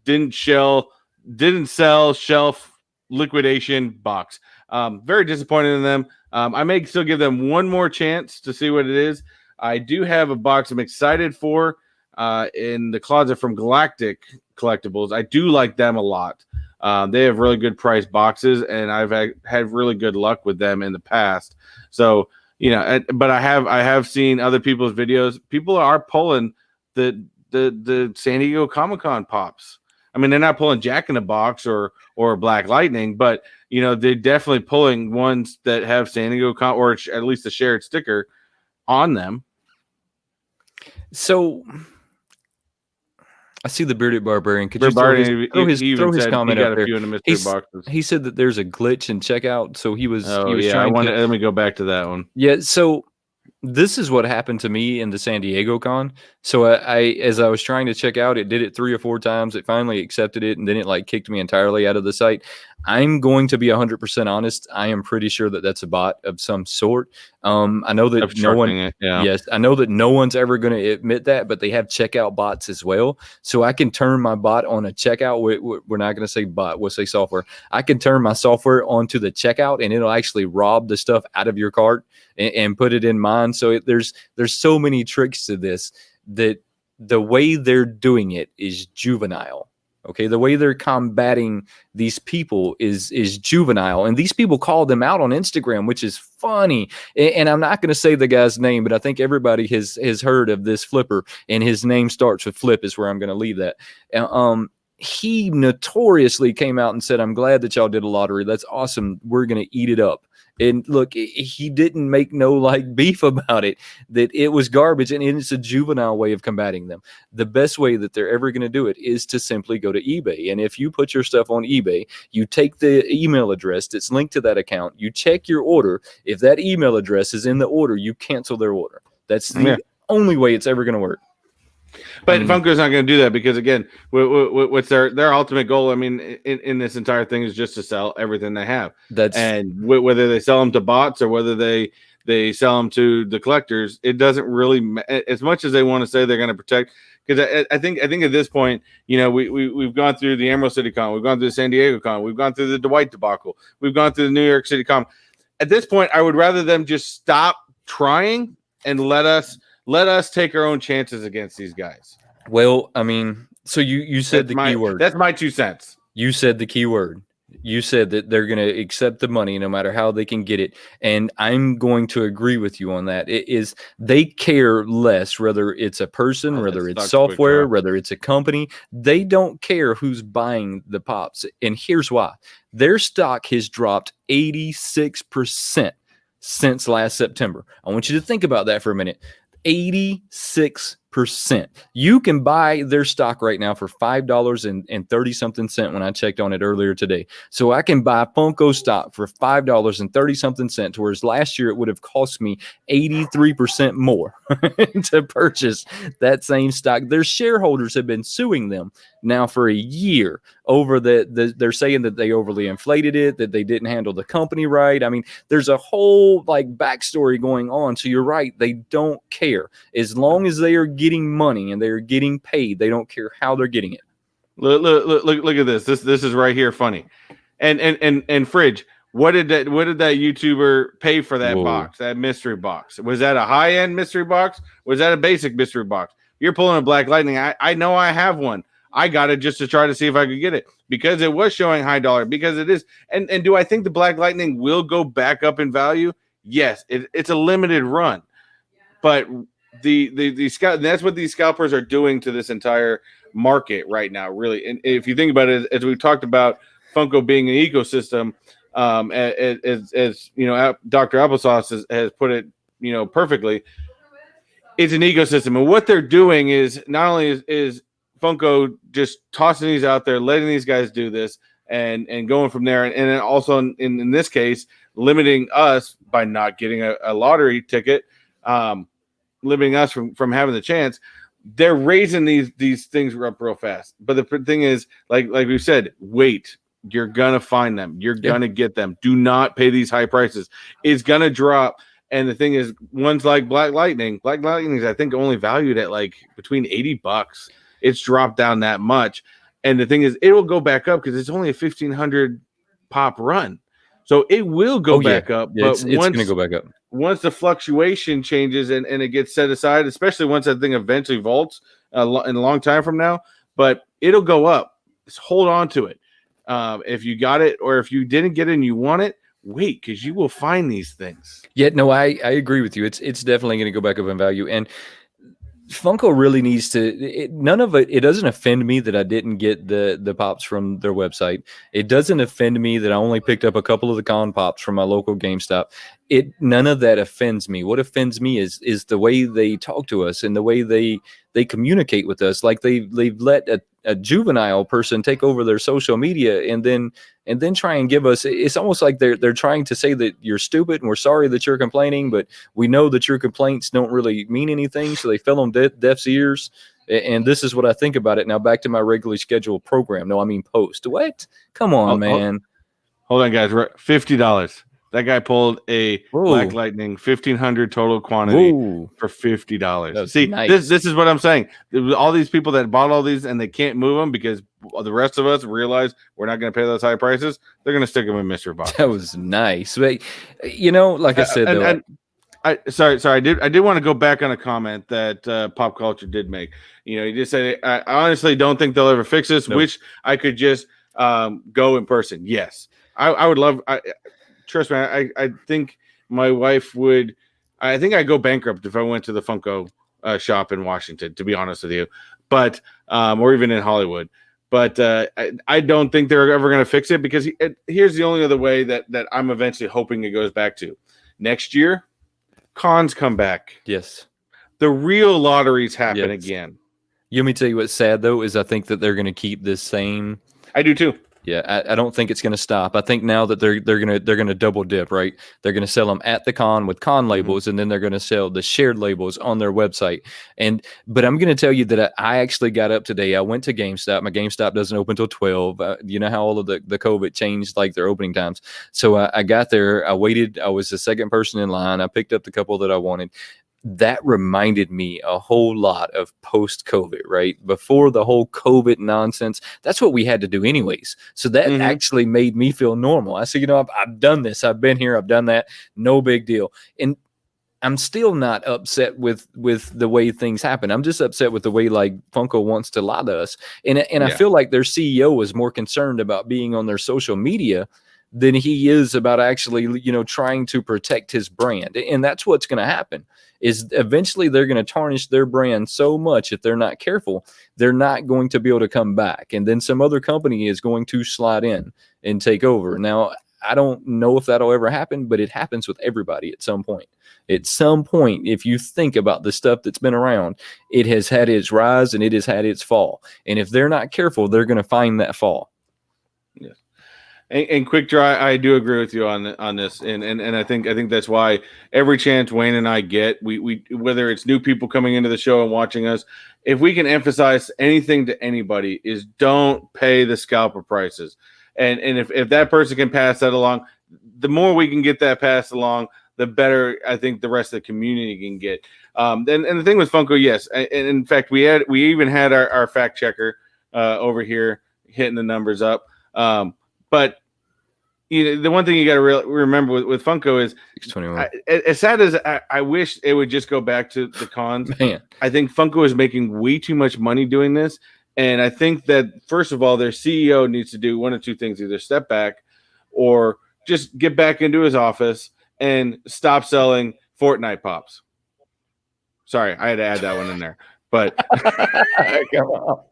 Didn't sell shelf liquidation box. Very disappointed in them. I may still give them one more chance to see what it is. I do have a box I'm excited for in the closet from Galactic Collectibles. I do like them a lot. They have really good price boxes, and I've had really good luck with them in the past. So, but I have seen other people's videos. People are pulling the San Diego Comic-Con pops. I mean, they're not pulling Jack in the Box or Black Lightning, but they're definitely pulling ones that have San Diego or at least a shared sticker on them. So I see the Bearded Barbarian. Could you throw his comment up there? He said that there's a glitch in checkout, so he was trying to. Let me go back to that one. Yeah, so this is what happened to me in the San Diego con. So as I was trying to check out, it did it 3 or 4 times. It finally accepted it, and then it kicked me entirely out of the site. I'm going to be 100% honest. I am pretty sure that that's a bot of some sort. I know that no one. Yes, I know that no one's ever going to admit that, but they have checkout bots as well. So I can turn my bot on a checkout. We're not going to say bot. We'll say software. I can turn my software onto the checkout, and it'll actually rob the stuff out of your cart and put it in mine. So there's so many tricks to this that the way they're doing it is juvenile. Okay, the way they're combating these people is juvenile, and these people call them out on Instagram, which is funny. And I'm not going to say the guy's name, but I think everybody has heard of this flipper, and his name starts with Flip. Is where I'm going to leave that. He notoriously came out and said, "I'm glad that y'all did a lottery. That's awesome. We're going to eat it up." And look, he didn't make no beef about it, that it was garbage, and it's a juvenile way of combating them. The best way that they're ever going to do it is to simply go to eBay. And if you put your stuff on eBay, you take the email address that's linked to that account, you check your order. If that email address is in the order, you cancel their order. That's the only way it's ever going to work. But Funko's not going to do that because, again, what's their ultimate goal? I mean, in this entire thing is just to sell everything they have. Whether they sell them to bots or whether they sell them to the collectors, it doesn't really as much as they want to say they're going to protect. Because I think at this point, we've gone through the Emerald City Con, we've gone through the San Diego Con, we've gone through the Dwight debacle, we've gone through the New York City Con. At this point, I would rather them just stop trying and let us take our own chances against these guys. Well, I mean, so you said the key word. That's my 2 cents. You said the key word. You said that they're going to accept the money no matter how they can get it. And I'm going to agree with you on that. It is, they care less whether it's a person, whether it's software, whether it's a company. They don't care who's buying the pops. And here's why. Their stock has dropped 86% since last September. I want you to think about that for a minute. 86%. You can buy their stock right now for $5.30 something when I checked on it earlier today. So I can buy Funko stock for $5.30 something, whereas last year it would have cost me 83% more to purchase that same stock. Their shareholders have been suing them now for a year over they're saying that they overly inflated it, that they didn't handle the company right. I mean, there's a whole backstory going on. So you're right. They don't care. As long as they are getting money and they're getting paid, they don't care how they're getting it. Look at this. This is right here funny. And Fridge, what did that YouTuber pay for that box, that mystery box? Was that a high-end mystery box? Was that a basic mystery box? You're pulling a Black Lightning. I know I have one. I got it just to try to see if I could get it because it was showing high dollar because it is. And do I think the Black Lightning will go back up in value? Yes, it's a limited run, but the scout, that's what these scalpers are doing to this entire market right now, really. And if you think about it, as we've talked about Funko being an ecosystem, as you know, Dr. Applesauce has put it, you know, perfectly. It's an ecosystem, and what they're doing is not only is Funko just tossing these out there, letting these guys do this, and going from there, and then also in this case, limiting us by not getting a lottery ticket, limiting us from having the chance. They're raising these things up real fast. But the thing is, like we said, wait. You're gonna find them. You're gonna get them. Do not pay these high prices. It's gonna drop. And the thing is, ones like Black Lightning is, I think, only valued at like between $80. It's dropped down that much. And the thing is, it will go back up because it's only a 1,500 pop run. So it will go back up. Yeah, but it's going to go back up. Once the fluctuation changes and it gets set aside, especially once that thing eventually vaults in a long time from now, but it'll go up. Just hold on to it. If you got it or if you didn't get it and you want it, wait, because you will find these things. Yeah, no, I agree with you. It's definitely going to go back up in value. And Funko really needs to. None of it. It doesn't offend me that I didn't get the pops from their website. It doesn't offend me that I only picked up a couple of the con pops from my local GameStop. None of that offends me. What offends me is the way they talk to us and the way they communicate with us. Like they've let a juvenile person take over their social media and then try and give us. It's almost like they're trying to say that you're stupid and we're sorry that you're complaining, but we know that your complaints don't really mean anything. So they fell on deaf's ears. And this is what I think about it. Now back to my regularly scheduled program. No, I mean post. What? Come on, man. Hold on, guys. We're at $50. That guy pulled a Black Lightning 1,500 total quantity for $50. See, nice. This is what I'm saying. All these people that bought all these and they can't move them because the rest of us realize we're not going to pay those high prices. They're going to stick them in Mr. Box. That was nice. But, you know, like I said, sorry. I did want to go back on a comment that Pop Culture did make. You know, he just said, I honestly don't think they'll ever fix this. Nope. Wish I could just go in person. Yes, I would love. Trust me, I think my wife would. I think I'd go bankrupt if I went to the Funko shop in Washington, to be honest with you. But or even in Hollywood. But I don't think they're ever going to fix it because here's the only other way that I'm eventually hoping it goes back to. Next year, cons come back. Yes. The real lotteries happen again. Let me tell you what's sad, though, is I think that they're going to keep this same. I do, too. Yeah, I don't think it's going to stop. I think now that they're gonna double dip, right? They're going to sell them at the con with con labels, and then they're going to sell the shared labels on their website. But I'm going to tell you that I actually got up today. I went to GameStop. My GameStop doesn't open until 12. You know how all of the COVID changed like their opening times. So I got there. I waited. I was the second person in line. I picked up the couple that I wanted. That reminded me a whole lot of post-COVID, right? Before the whole COVID nonsense, that's what we had to do anyways. So that actually made me feel normal. I said, you know, I've done this. I've been here. I've done that. No big deal. And I'm still not upset with the way things happen. I'm just upset with the way like Funko wants to lie to us. And I feel like their CEO is more concerned about being on their social media than he is about actually, you know, trying to protect his brand. And that's what's going to happen is eventually they're going to tarnish their brand so much if they're not careful, they're not going to be able to come back. And then some other company is going to slide in and take over. Now, I don't know if that'll ever happen, but it happens with everybody at some point. At some point, if you think about the stuff that's been around, it has had its rise and it has had its fall. And if they're not careful, they're going to find that fall. Yes. And quick draw, I do agree with you on this, and I think that's why every chance Wayne and I get, we whether it's new people coming into the show and watching us, if we can emphasize anything to anybody, is don't pay the scalper prices, and if that person can pass that along, the more we can get that passed along, the better I think the rest of the community can get. And the thing with Funko, yes, and in fact we even had our fact checker over here hitting the numbers up, but. You know, the one thing you got to remember with Funko is, as sad as I wish it would just go back to the cons. Man. I think Funko is making way too much money doing this And I think that, first of all, their CEO needs to do one of two things: either step back or just get back into his office and stop selling Fortnite pops. Sorry, I had to add that one in there. But come on.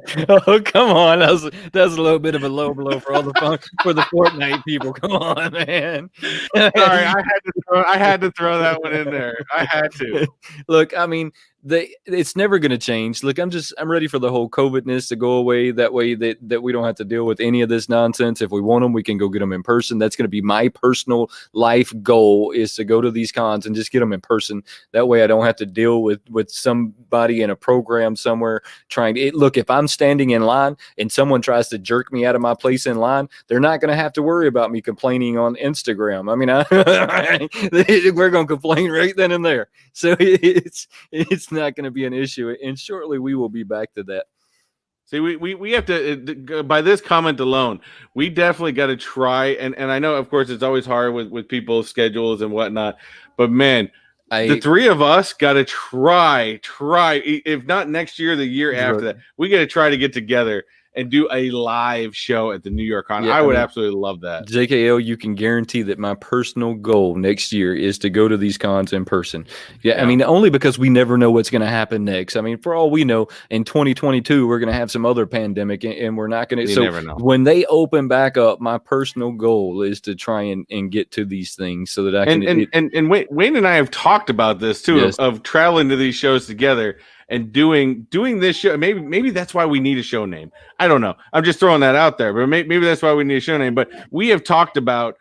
Oh, come on. That's a little bit of a low blow for all the fun for the Fortnite people. Come on, man. sorry, I had to throw that one in there. I had to. Look, I mean, it's never going to change. Look, I'm ready for the whole COVIDness to go away. That way that we don't have to deal with any of this nonsense. If we want them, we can go get them in person. That's going to be my personal life goal, is to go to these cons and just get them in person. That way I don't have to deal with somebody in a program somewhere trying to look. If I'm standing in line and someone tries to jerk me out of my place in line, they're not going to have to worry about me complaining on Instagram. I mean, we're going to complain right then and there. So it's not going to be an issue, and shortly we will be back to that. See, we have to, by this comment alone, we definitely got to try, and I know, of course, it's always hard with people's schedules and whatnot, but man, the three of us got to try, if not next year, the year after that, we got to try to get together and do a live show at the New York Con. Yeah, I would absolutely love that. JKL, you can guarantee that my personal goal next year is to go to these cons in person. Yeah. I mean, only because we never know what's going to happen next. I mean, for all we know, in 2022, we're going to have some other pandemic, and we're not going to. So never know. When they open back up, my personal goal is to try and get to these things so that I can. And Wayne and I have talked about this too, yes, of traveling to these shows together and doing this show. Maybe that's why we need a show name. I don't know. I'm just throwing that out there, but maybe that's why we need a show name. But we have talked about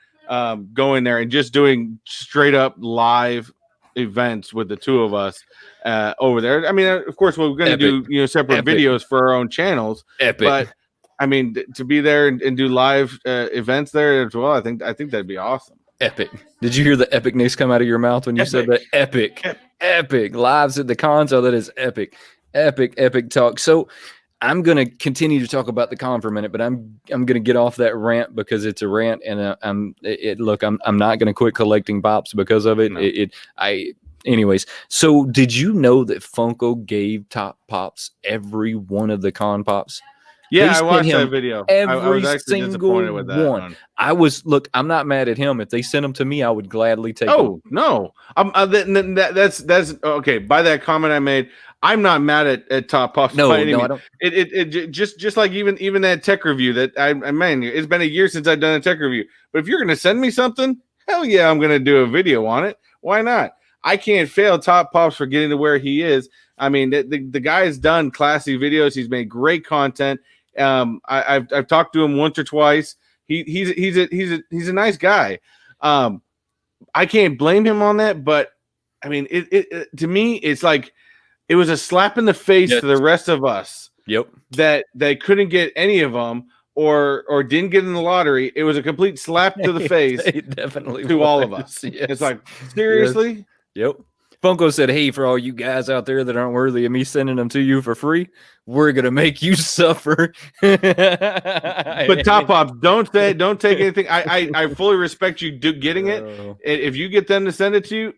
going there and just doing straight up live events with the two of us over there. I mean, of course, we're going to do separate videos for our own channels. But I mean, to be there and do live events there as well, I think that'd be awesome. Epic. Did you hear the epicness come out of your mouth when you said that? Epic. Lives at the cons. Oh, that is epic. Epic talk. So I'm going to continue to talk about the con for a minute, but I'm going to get off that rant because it's a rant, and I'm not going to quit collecting pops because of it. No. Anyways, so did you know that Funko gave Top Pops every one of the con pops? Yeah, I watched that video. I was actually disappointed with that one. I'm not mad at him. If they sent them to me, I would gladly take them. Oh, no. That's okay. By that comment I made, I'm not mad at Top Pops. No, I don't. It just like even that tech review that it's been a year since I've done a tech review. But if you're going to send me something, hell yeah, I'm going to do a video on it. Why not? I can't fail Top Pops for getting to where he is. I mean, the guy has done classy videos. He's made great content. I've talked to him once or twice. He's a nice guy. I can't blame him on that, but I mean, it to me, it's like it was a slap in the face to the rest of us. Yep. That they couldn't get any of them or didn't get in the lottery. It was a complete slap to the face. Definitely to all of us. Yes. It's like, seriously? Yes. Yep. Funko said, "Hey, for all you guys out there that aren't worthy of me sending them to you for free, we're gonna make you suffer." But Top Pops, don't take anything. I fully respect you getting it. If you get them to send it to you,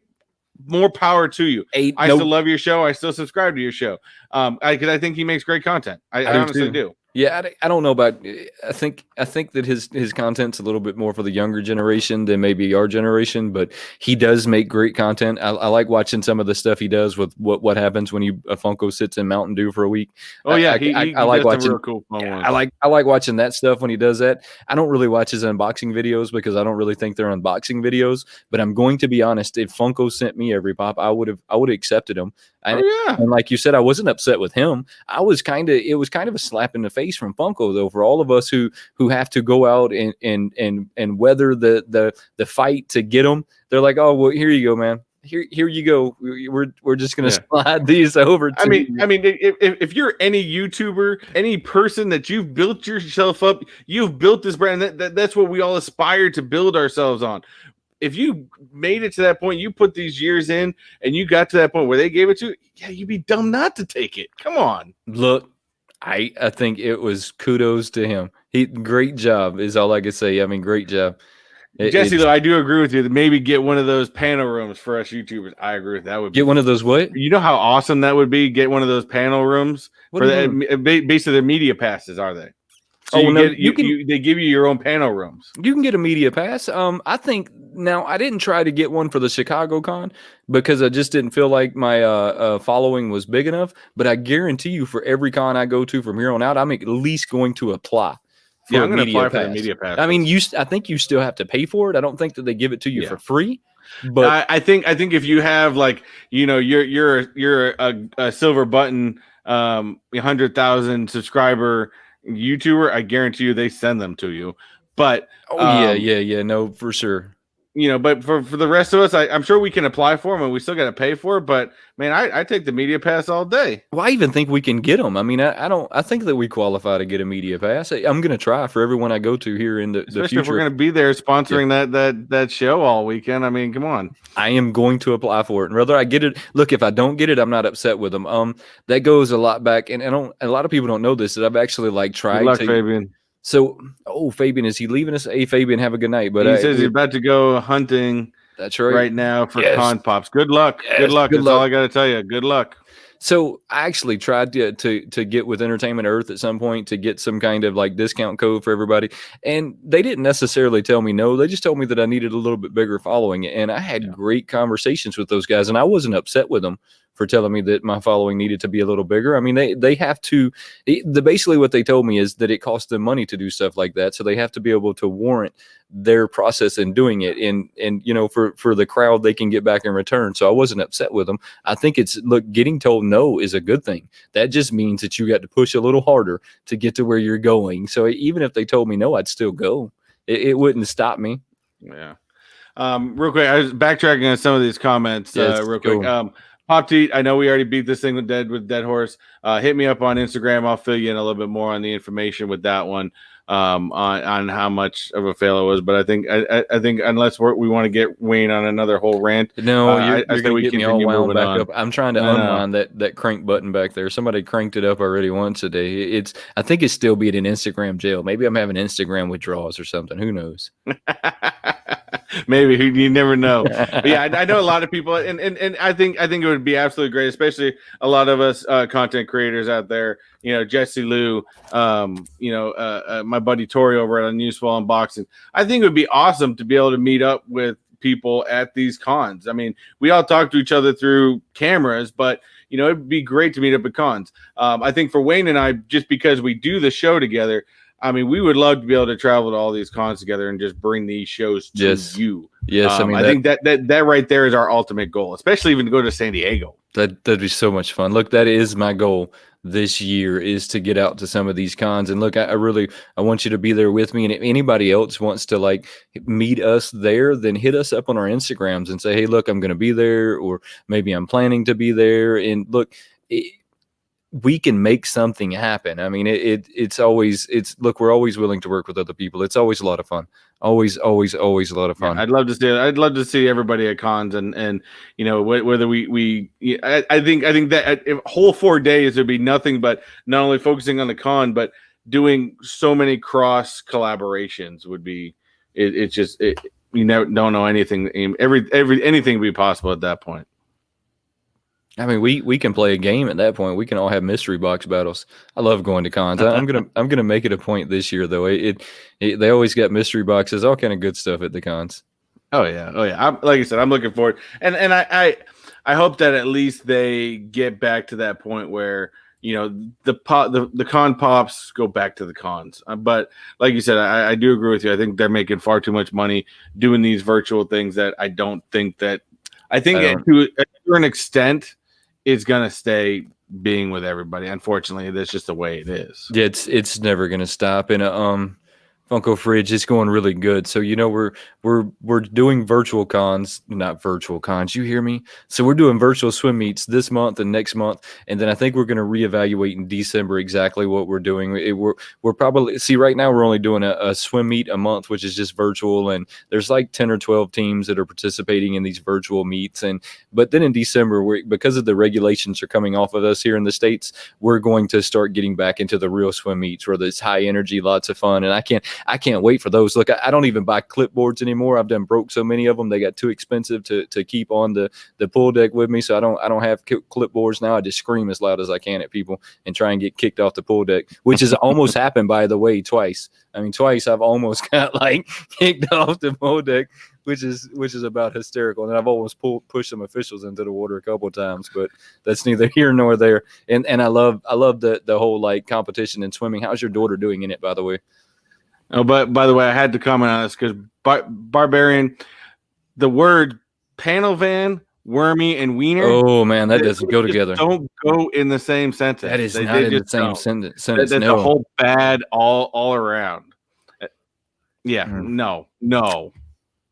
more power to you. I still love your show. I still subscribe to your show. Because I think he makes great content. I honestly do. Yeah, I don't know about. I think that his content's a little bit more for the younger generation than maybe our generation, but he does make great content. I like watching some of the stuff he does with what happens when a Funko sits in Mountain Dew for a week. Oh yeah, I like watching. Real cool I like watching that stuff when he does that. I don't really watch his unboxing videos because I don't really think they're unboxing videos. But I'm going to be honest. If Funko sent me every pop, I would have accepted them. And like you said, I wasn't upset with him. It was kind of a slap in the face from Funko, though, for all of us who have to go out and weather the fight to get them. They're like, "Oh, well, here you go, man. Here you go. We're just gonna slide these over." I mean, if you're any YouTuber, any person that you've built yourself up, you've built this brand. That's what we all aspire to build ourselves on. If you made it to that point, you put these years in, and you got to that point where they gave it to you, you'd be dumb not to take it. Come on. Look, I think it was kudos to him. Great job is all I could say. I mean, great job. Jesse, though, I do agree with you that maybe get one of those panel rooms for us YouTubers. I agree with that. Would get one of those what? You know how awesome that would be? Get one of those panel rooms for that. Basically, the media passes, are they? So they give you your own panel rooms. You can get a media pass. I think now I didn't try to get one for the Chicago Con because I just didn't feel like my following was big enough. But I guarantee you, for every con I go to from here on out, I'm at least going to apply. I'm going to apply for the media pass. I mean, I think you still have to pay for it. I don't think that they give it to you for free. But I think if you have you're a silver button 100,000 subscriber YouTuber, I guarantee you they send them to you. But no, for sure. But for the rest of us, I'm sure we can apply for them and we still got to pay for it. But man, I take the media pass all day. Well, I even think we can get them. I mean, I think that we qualify to get a media pass. I'm going to try for everyone I go to here in the future. If we're going to be there sponsoring that show all weekend. I mean, come on. I am going to apply for it. And whether I get it, look, if I don't get it, I'm not upset with them. That goes a lot back. And a lot of people don't know this, that I've actually tried Good luck, Fabian. So, Fabian, is he leaving us? Hey, Fabian, have a good night. But he says he's about to go hunting. That's right. Right now for con pops. Good luck. Yes, good luck. That's all I got to tell you. Good luck. So I actually tried to get with Entertainment Earth at some point to get some kind of discount code for everybody. And they didn't necessarily tell me no. They just told me that I needed a little bit bigger following. And I had great conversations with those guys, and I wasn't upset with them for telling me that my following needed to be a little bigger. I mean, they have to, basically what they told me is that it costs them money to do stuff like that. So they have to be able to warrant their process in doing it. And for the crowd, they can get back in return. So I wasn't upset with them. I think getting told no is a good thing. That just means that you got to push a little harder to get to where you're going. So even if they told me no, I'd still go. It wouldn't stop me. Yeah. Real quick, I was backtracking on some of these comments real quick. Pop Teat, I know we already beat this thing with Dead Horse. Hit me up on Instagram. I'll fill you in a little bit more on the information with that one, on how much of a fail it was. But I think unless we want to get Wayne on another whole rant, no, you're going to get me all wound back up. I'm trying to unwind that crank button back there. Somebody cranked it up already once a day. I think it's still being in Instagram jail. Maybe I'm having Instagram withdrawals or something. Who knows? Maybe, you never know. But yeah, I know a lot of people, and I think it would be absolutely great, especially a lot of us content creators out there. Jesse Lou, my buddy Tori over at Unuseful Unboxing. I think it would be awesome to be able to meet up with people at these cons. I mean, we all talk to each other through cameras, but it'd be great to meet up at cons. I think for Wayne and I, just because we do the show together, I mean, we would love to be able to travel to all these cons together and just bring these shows to you. Yes, I mean, I think that right there is our ultimate goal, especially even to go to San Diego. That'd be so much fun. Look, that is my goal this year, is to get out to some of these cons. And look, I want you to be there with me. And if anybody else wants to meet us there, then hit us up on our Instagrams and say, hey, look, I'm going to be there, or maybe I'm planning to be there. And look, we can make something happen. I mean, look, we're always willing to work with other people. It's always a lot of fun. Always a lot of fun. Yeah, I'd love to see it. I'd love to see everybody at cons, and whether I think that a whole 4 days would be nothing but not only focusing on the con, but doing so many cross collaborations would be. It's just you never don't know anything. Anything would be possible at that point. I mean, we can play a game at that point. We can all have mystery box battles. I love going to cons. I'm gonna make it a point this year, though. They always got mystery boxes, all kind of good stuff at the cons. Oh yeah. Like I said, I'm looking forward, and I hope that at least they get back to that point where the con pops go back to the cons. But like you said, I do agree with you. I think they're making far too much money doing these virtual things that I think to an extent, it's gonna stay being with everybody. Unfortunately, that's just the way it is. Yeah, it's never gonna stop. And Funko Fridge is going really good. So we're doing virtual cons, not virtual cons. You hear me? So we're doing virtual swim meets this month and next month, and then I think we're going to reevaluate in December exactly what we're doing. We're probably right now we're only doing a swim meet a month, which is just virtual, and there's 10 or 12 teams that are participating in these virtual meets. But then in December, because of the regulations are coming off of us here in the States, we're going to start getting back into the real swim meets where there's high energy, lots of fun, and I can't wait for those. Look, I don't even buy clipboards anymore. I've done broke so many of them. They got too expensive to keep on the pool deck with me. So I don't have clipboards now. I just scream as loud as I can at people and try and get kicked off the pool deck, which has almost happened, by the way, twice. I mean, twice I've almost got like kicked off the pool deck, which is about hysterical. And I've almost pushed some officials into the water a couple of times, but that's neither here nor there. And I love the whole like competition in swimming. How's your daughter doing in it, by the way? Oh, but by the way, I had to comment on this because Barbarian, the word panel van, wormy, and wiener. Oh man, that doesn't go together. Don't go in the same sentence. That is not in the same sentence. That's a whole bad all around. Yeah, no.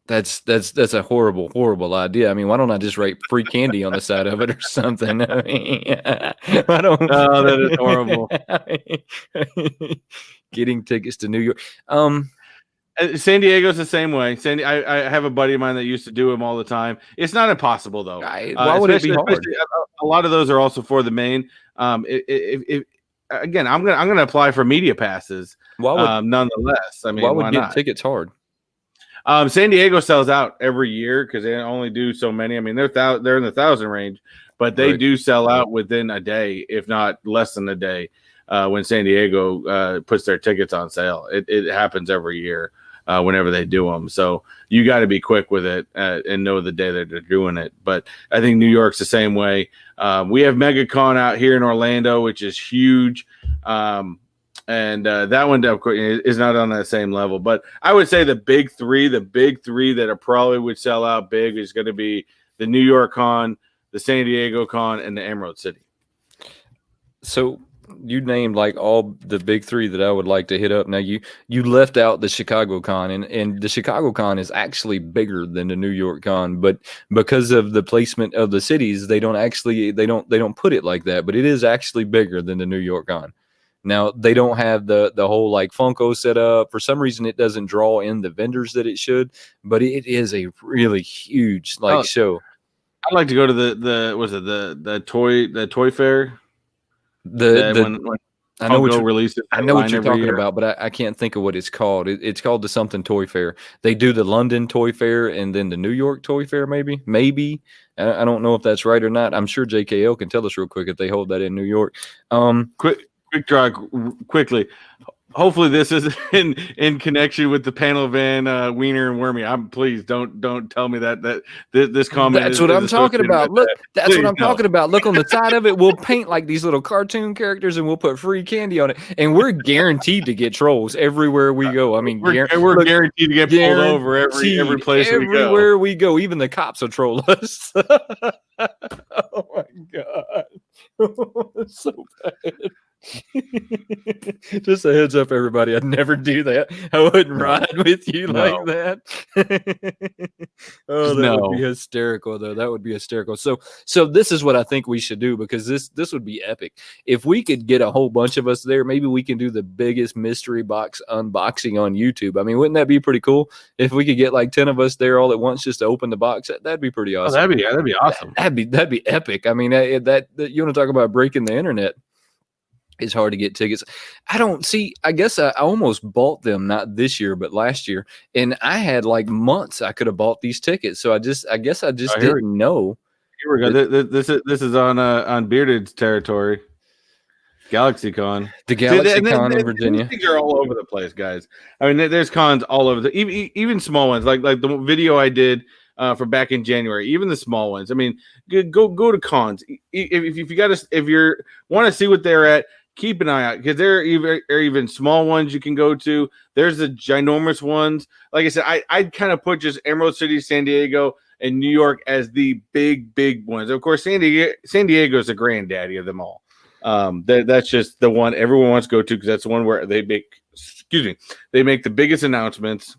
That's a horrible idea. I mean, why don't I just write free candy on the side of it or something? I mean, I don't. Oh, that is horrible. Getting tickets to New York. San Diego's the same way. I have a buddy of mine that used to do them all the time. It's not impossible though. Why would it be hard? A lot of those are also for the main. Again, I'm gonna apply for media passes. Nonetheless, I mean, why would why get not? tickets hard? San Diego sells out every year because they only do so many. I mean, they're in the 1,000 range, but they do sell out within a day, if not less than a day. When San Diego puts their tickets on sale, it happens every year whenever they do them. So you got to be quick with it and know the day that they're doing it. But I think New York's the same way. We have MegaCon out here in Orlando, which is huge. And that one, of course, is not on that same level. But I would say the big three that are probably would sell out big is going to be the New York Con, the San Diego Con, and the Emerald City. So you named like all the big three that I would like to hit up. Now you left out the Chicago Con, and the Chicago Con is actually bigger than the New York Con, but because of the placement of the cities, they don't put it like that. But it is actually bigger than the New York Con. Now they don't have the whole like Funko set up. For some reason, it doesn't draw in the vendors that it should, but it is a really huge show. I'd like to go to the toy fair. I know what you're talking year. about, but I can't think of what it's called. It's called the something toy fair. They do the London toy fair and then the New York toy fair. Maybe I don't know if that's right or not. I'm sure JKL can tell us real quick if they hold that in New York. Quick draw quickly. Hopefully this is in connection with the panel van, Wiener and Wormy. Please don't tell me that this comment. That's what I'm talking about. Look, that's what I'm talking about. Look on the side of it. We'll paint like these little cartoon characters and we'll put free candy on it. And we're guaranteed to get trolls everywhere we go. I mean, we're guaranteed to get pulled over every place everywhere we go. Even the cops will troll us. Oh my god, it's so bad. Just a heads up, everybody. I'd never do that. I wouldn't ride with you like that. That would be hysterical, though. That would be hysterical. So this is what I think we should do, because this would be epic. If we could get a whole bunch of us there, maybe we can do the biggest mystery box unboxing on YouTube. I mean, wouldn't that be pretty cool? If we could get like 10 of us there all at once just to open the box, that'd be pretty awesome. That'd be awesome. That'd be epic. I mean, that you want to talk about breaking the internet. It's hard to get tickets. I guess I almost bought them, not this year, but last year. And I had like months I could have bought these tickets. So I guess I just didn't know. Here we go. This is on Bearded's territory. GalaxyCon. The GalaxyCon in Virginia. Things are all over the place, guys. I mean, there's cons all over even small ones, like the video I did for back in January, even the small ones. I mean, go to cons. If you want to see what they're at, keep an eye out, because there are even small ones you can go to. There's the ginormous ones. Like I said, I'd kind of put just Emerald City, San Diego, and New York as the big ones. Of course, San Diego is the granddaddy of them all. That's just the one everyone wants to go to, because that's the one where they make the biggest announcements.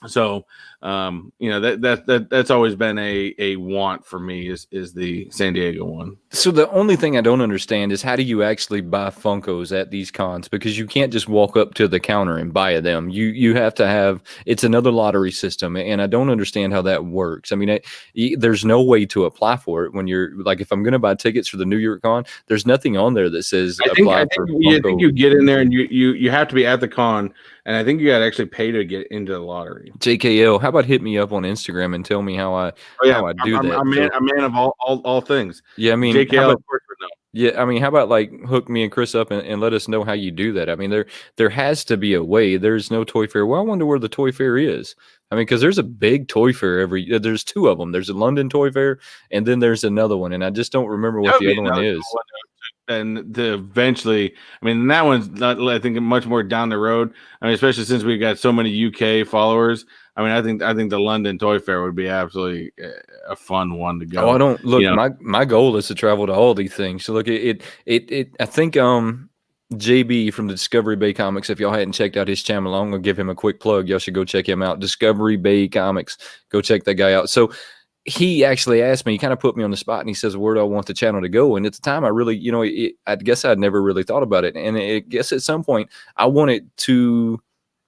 So, that's always been a want for me is the San Diego one. So the only thing I don't understand is how do you actually buy Funkos at these cons? Because you can't just walk up to the counter and buy them. You have to have, it's another lottery system, and I don't understand how that works. I mean, there's no way to apply for it when you're like, if I'm going to buy tickets for the New York con, there's nothing on there that says I think you get in there and you have to be at the con, and I think you got to actually pay to get into the lottery. JKL, how about hit me up on Instagram and tell me how I do that? I'm a man of all things. Yeah, I mean, JKL, of course, no. Yeah, I mean, how about like hook me and Chris up and let us know how you do that? I mean, there has to be a way. There's no toy fair. Well, I wonder where the toy fair is. I mean, because there's a big toy fair there's two of them. There's a London Toy Fair, and then there's another one, and I just don't remember what the other one is. And eventually, I mean, that one's not, I think, much more down the road. I mean, especially since we got so many UK followers. I mean, I think the London Toy Fair would be absolutely a fun one to go. Oh, I don't look. My goal is to travel to all these things. So look, I think JB from the Discovery Bay Comics. If y'all hadn't checked out his channel, I'm gonna give him a quick plug. Y'all should go check him out. Discovery Bay Comics. Go check that guy out. So he actually asked me, he kind of put me on the spot, and he says, where do I want the channel to go? And at the time, I really, I guess I'd never really thought about it. And I guess at some point, I wanted to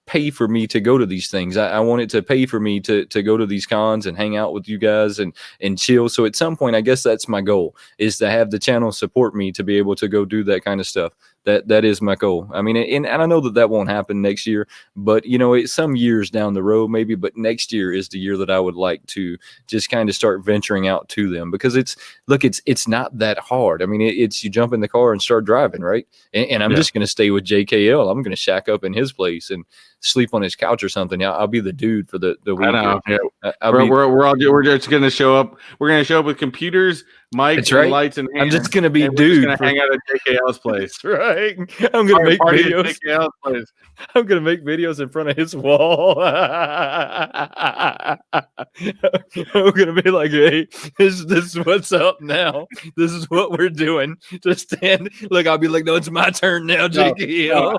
pay for me to go to these things. I wanted to pay for me to go to these cons and hang out with you guys and chill. So at some point, I guess that's my goal, is to have the channel support me to be able to go do that kind of stuff. That is my goal. I mean, and I know that won't happen next year, but it's some years down the road maybe, but next year is the year that I would like to just kind of start venturing out to them, because it's not that hard. I mean, it's you jump in the car and start driving, right? And I'm just going to stay with JKL. I'm going to shack up in his place and sleep on his couch or something. I'll be the dude for the weekend. I know. Yeah. We're just going to show up. We're going to show up with computers, mics, and lights, and I'm just going to be dude. We're going to hang out at JKL's place. That's right. I'm going to make videos. I'm going to make videos in front of his wall. I'm going to be like, hey, this is what's up now. This is what we're doing. Just stand. Look, I'll be like, no, it's my turn now, JKL.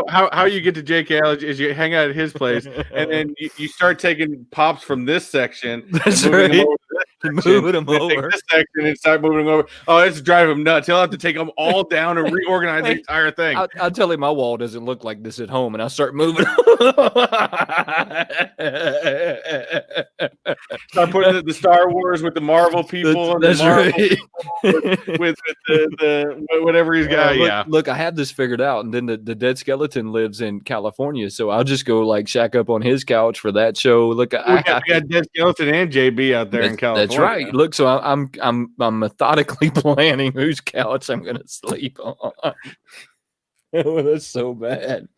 How you get to JKL is you hang out at his place, and then you start taking pops from this section. That's right. Moving them over. This section and start moving them over. Oh, it's driving him nuts. He'll have to take them all down and reorganize the entire thing. I'll tell him my wall doesn't look like this at home, and I'll start moving. Start putting the Star Wars with the Marvel people. That's right. With the whatever he's got. Look, I have this figured out, and then the Dead Skeleton lives in California, so I'll just go like shack up on his couch for that show. Look, we got Dead Skeleton and JB out there in California. That's right. Look, so I'm methodically planning whose couch I'm going to sleep on. Oh, that's so bad.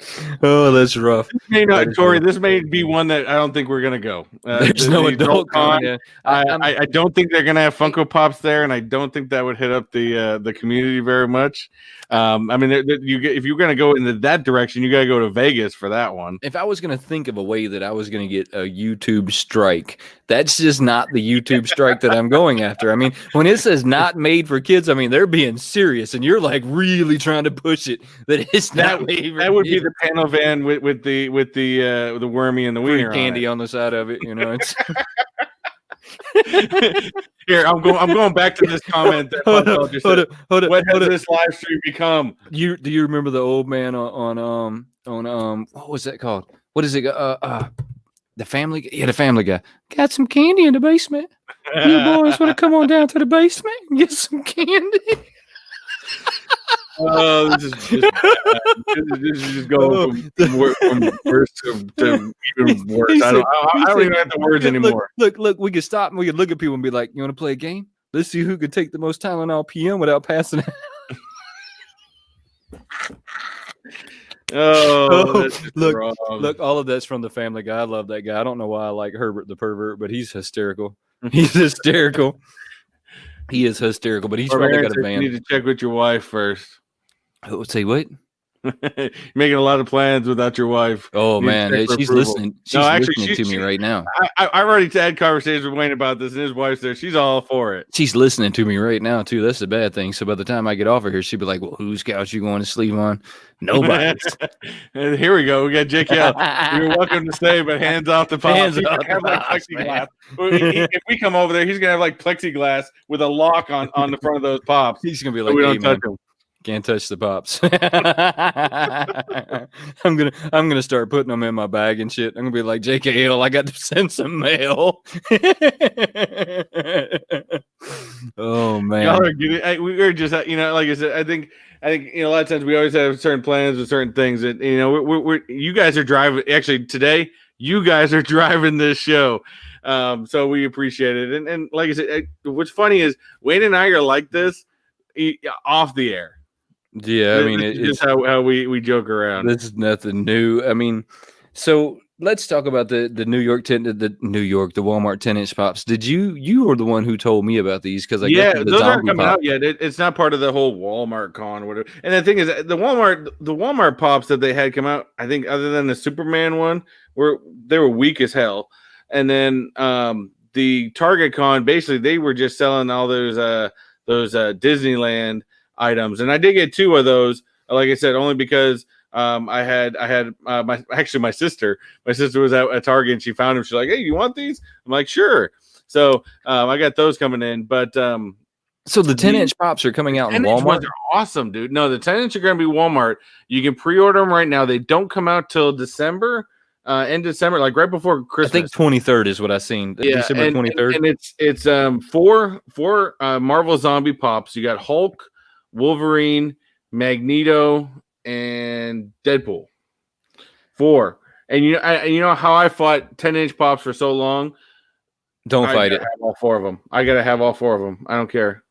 Oh, that's rough. This may be one that I don't think we're gonna go. There's no adult con. Yeah. I don't think they're gonna have Funko Pops there, and I don't think that would hit up the community very much. I mean, if you're gonna go into that direction, you gotta go to Vegas for that one. If I was gonna think of a way that I was gonna get a YouTube strike, that's just not the YouTube strike that I'm going after. I mean, when it says not made for kids, I mean they're being serious, and you're like really trying to push it that it's not made for that would kids. be the panel van with the wormy and the wiener candy on the side of it. It's Here, I'm going back to this comment that hold up. What has this live stream become? Do you remember the old man on what was that called? What is it? The Family Guy. Got some candy in the basement. You boys want to come on down to the basement and get some candy? Oh, this is just going from worse to even worse. I don't even have the words anymore. Look, we could stop and we could look at people and be like, you want to play a game? Let's see who could take the most Tylenol PM without passing it. Look, all of that's from the Family Guy. I love that guy. I don't know why I like Herbert the pervert, but he's hysterical. He's hysterical. He is hysterical, but he's probably got a van. You need to check with your wife first. Say what? Making a lot of plans without your wife. Oh You need to man, check for she's approval. listening. No, She's actually, listening to me right now. I've already had conversations with Wayne about this, and his wife's there. She's all for it. She's listening to me right now too. That's the bad thing. So by the time I get off of here, she'll be like, "Well, whose couch you going to sleep on?" Nobody's. And here we go. We got JKL. You're welcome to stay, but hands off the pops. Hands He's off gonna have the like pops, plexiglass. If we come over there, he's gonna have like plexiglass with a lock on the front of those pops. He's gonna be So like, we "Hey don't touch man, them. can't touch the pops." I'm gonna start putting them in my bag and shit. I'm gonna be like, JKL, I got to send some mail. Oh man, Y'all are getting. We were just, like I said, I think a lot of times we always have certain plans with certain things that we're you guys are driving. Actually, today you guys are driving this show, so we appreciate it. And like I said, what's funny is Wayne and I are like this off the air. yeah. I mean, This is just how we joke around. This is nothing new. I mean, so let's talk about the the Walmart 10-inch pops. Did you were the one who told me about these because I guess the those aren't zombie coming pop. out yet. It's not part of the whole Walmart con, whatever. And the thing is, the Walmart pops that they had come out, I think, other than the Superman one, they were weak as hell. And then the Target con, basically, they were just selling all those Disneyland items, and I did get 2 of those. Like I said, only because I had my sister was at Target and she found them. She's like, "Hey, you want these?" I'm like, "Sure." So I got those coming in, but so the 10-inch pops are coming out in Walmart. Ones are awesome, dude. No, the 10-inch are going to be Walmart. You can pre-order them right now. They don't come out till December. In December, like right before Christmas. I think 23rd is what I seen. Yeah, December 23rd. And it's four Marvel zombie pops. You got Hulk, Wolverine, Magneto, and Deadpool. 4. And you know how I fought 10-inch pops for so long. Don't fight it. Have all 4 of them. I gotta have all 4 of them. I don't care.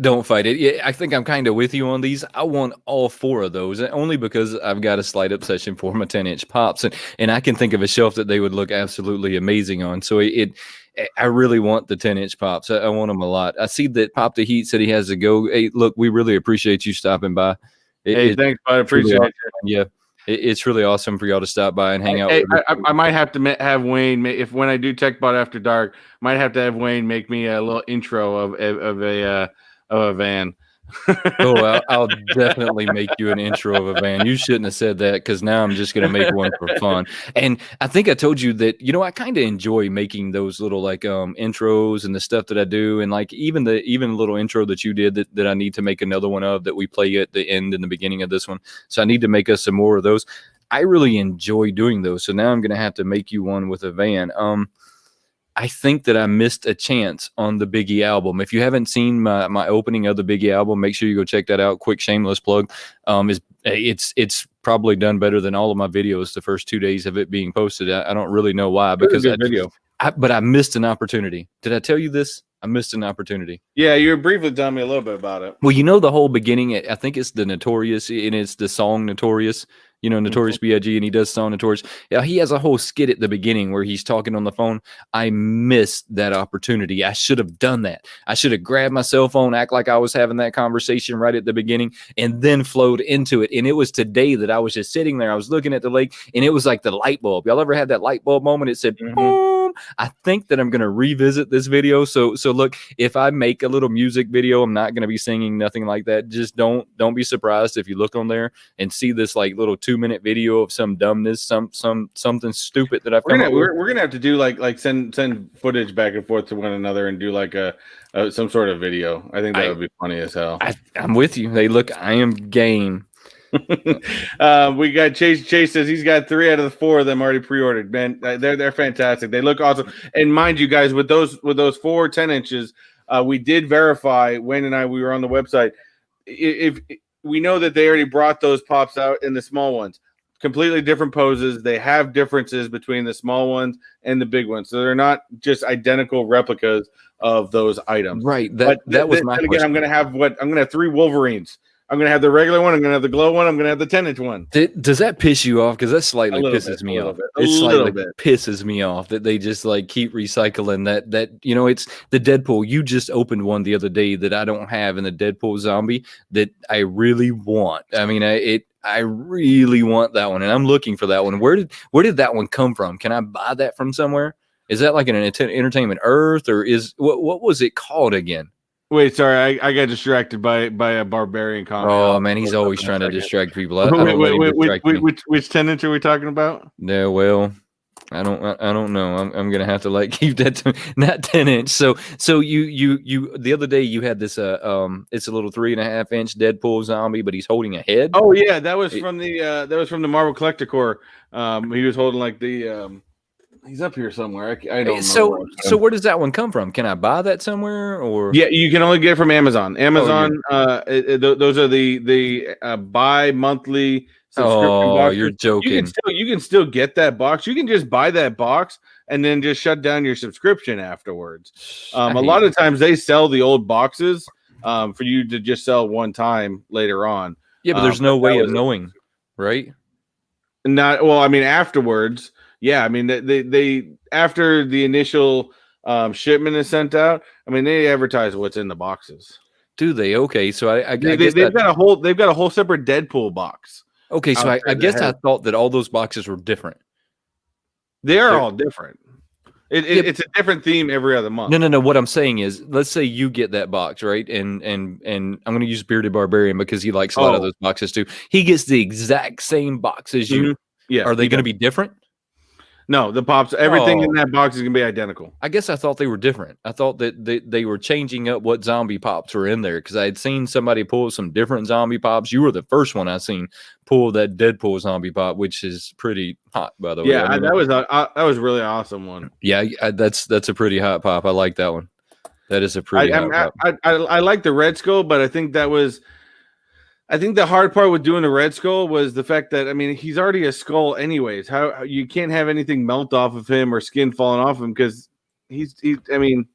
Don't fight it. Yeah, I think I'm kind of with you on these. I want all 4 of those, only because I've got a slight obsession for my 10-inch pops, and I can think of a shelf that they would look absolutely amazing on. So I really want the 10-inch pops. I want them a lot. I see that Pop the Heat said he has to go. Hey, look, we really appreciate you stopping by. Thanks, bud. I appreciate really it. Yeah, it's really awesome for y'all to stop by and hang out. Hey, I might have to have Wayne, if when I do Techbot After Dark, might have to have Wayne make me a little intro of a van. Oh, I'll definitely make you an intro of a van. You shouldn't have said that because now I'm just going to make one for fun. And I think I told you that, I kind of enjoy making those little like intros and the stuff that I do. And like even the little intro that you did that I need to make another one of that we play at the end and the beginning of this one. So I need to make us some more of those. I really enjoy doing those. So now I'm going to have to make you one with a van. I think that I missed a chance on the Biggie album. If you haven't seen my opening of the Biggie album, make sure you go check that out. Quick shameless plug. It's probably done better than all of my videos the first 2 days of it being posted. I don't really know why, because but I missed an opportunity. Did I tell you this? I missed an opportunity. Yeah, you were briefly telling me a little bit about it. Well, the whole beginning, I think it's the Notorious, and it's the song Notorious. Notorious B.I.G., and he does song Notorious. Yeah, he has a whole skit at the beginning where he's talking on the phone. I missed that opportunity. I should have done that. I should have grabbed my cell phone, act like I was having that conversation right at the beginning, and then flowed into it. And it was today that I was just sitting there. I was looking at the lake, and it was like the light bulb. Y'all ever had that light bulb moment? It said, boom. I think that I'm going to revisit this video. So look, if I make a little music video, I'm not going to be singing, nothing like that. Just don't be surprised if you look on there and see this like little 2-minute video of some dumbness, something stupid that I've come up with. We're gonna have to do like send footage back and forth to one another and do like some sort of video. I think that would be funny as hell. I'm with you. Hey, look, I am game. We got Chase. Chase says he's got 3 out of the 4 of them already pre-ordered. Man, they're fantastic. They look awesome. And mind you, guys, with those 4 10-inches, we did verify. Wayne and I, we were on the website. If we know that they already brought those pops out in the small ones, completely different poses. They have differences between the small ones and the big ones, so they're not just identical replicas of those items. Right. That was my question. I'm gonna have 3 Wolverines. I'm gonna have the regular one. I'm gonna have the glow one. I'm gonna have the 10-inch one. Does that piss you off? Because that slightly pisses me off. It slightly pisses me off that they just like keep recycling that. You know, it's the Deadpool. You just opened one the other day that I don't have in the Deadpool Zombie that I really want. I mean, I really want that one, and I'm looking for that one. Where did that one come from? Can I buy that from somewhere? Is that like an Entertainment Earth, or is what was it called again? Wait, sorry, I got distracted by a barbarian comment. Oh man, he's always trying to distract people. Which 10-inch are we talking about? No, well, I don't know. I'm gonna have to like keep that to not 10-inch. So you the other day you had this it's a little 3.5-inch Deadpool zombie, but he's holding a head. Oh yeah, that was from the Marvel Collector Corps. He was holding like the he's up here somewhere. I don't know. So where does that one come from? Can I buy that somewhere? Or yeah, you can only get it from Amazon. Amazon. Those are the bi-monthly subscription boxes. You're joking. You can still get that box. You can just buy that box and then just shut down your subscription afterwards. A lot of times they sell the old boxes for you to just sell one time later on. Yeah, but there's no way of knowing, right? Not well. I mean, afterwards. Yeah, I mean they after the initial shipment is sent out. I mean they advertise what's in the boxes. Do they? Okay, so I guess they've got a whole separate Deadpool box. Okay, so I guess I thought that all those boxes were different. They're all different. It's a different theme every other month. No. What I'm saying is, let's say you get that box, right? And I'm going to use Bearded Barbarian because he likes a lot of those boxes too. He gets the exact same box as you. Yeah. Are they going to be different? No, the pops, everything in that box is going to be identical. I guess I thought they were different. I thought that they were changing up what zombie pops were in there because I had seen somebody pull some different zombie pops. You were the first one I seen pull that Deadpool zombie pop, which is pretty hot, by the way. Yeah, that was really awesome one. Yeah, that's a pretty hot pop. I like that one. That is a pretty hot pop. I like the Red Skull, but I think the hard part with doing the Red Skull was the fact that, I mean, he's already a skull anyways. How you can't have anything melt off of him or skin falling off him because I mean,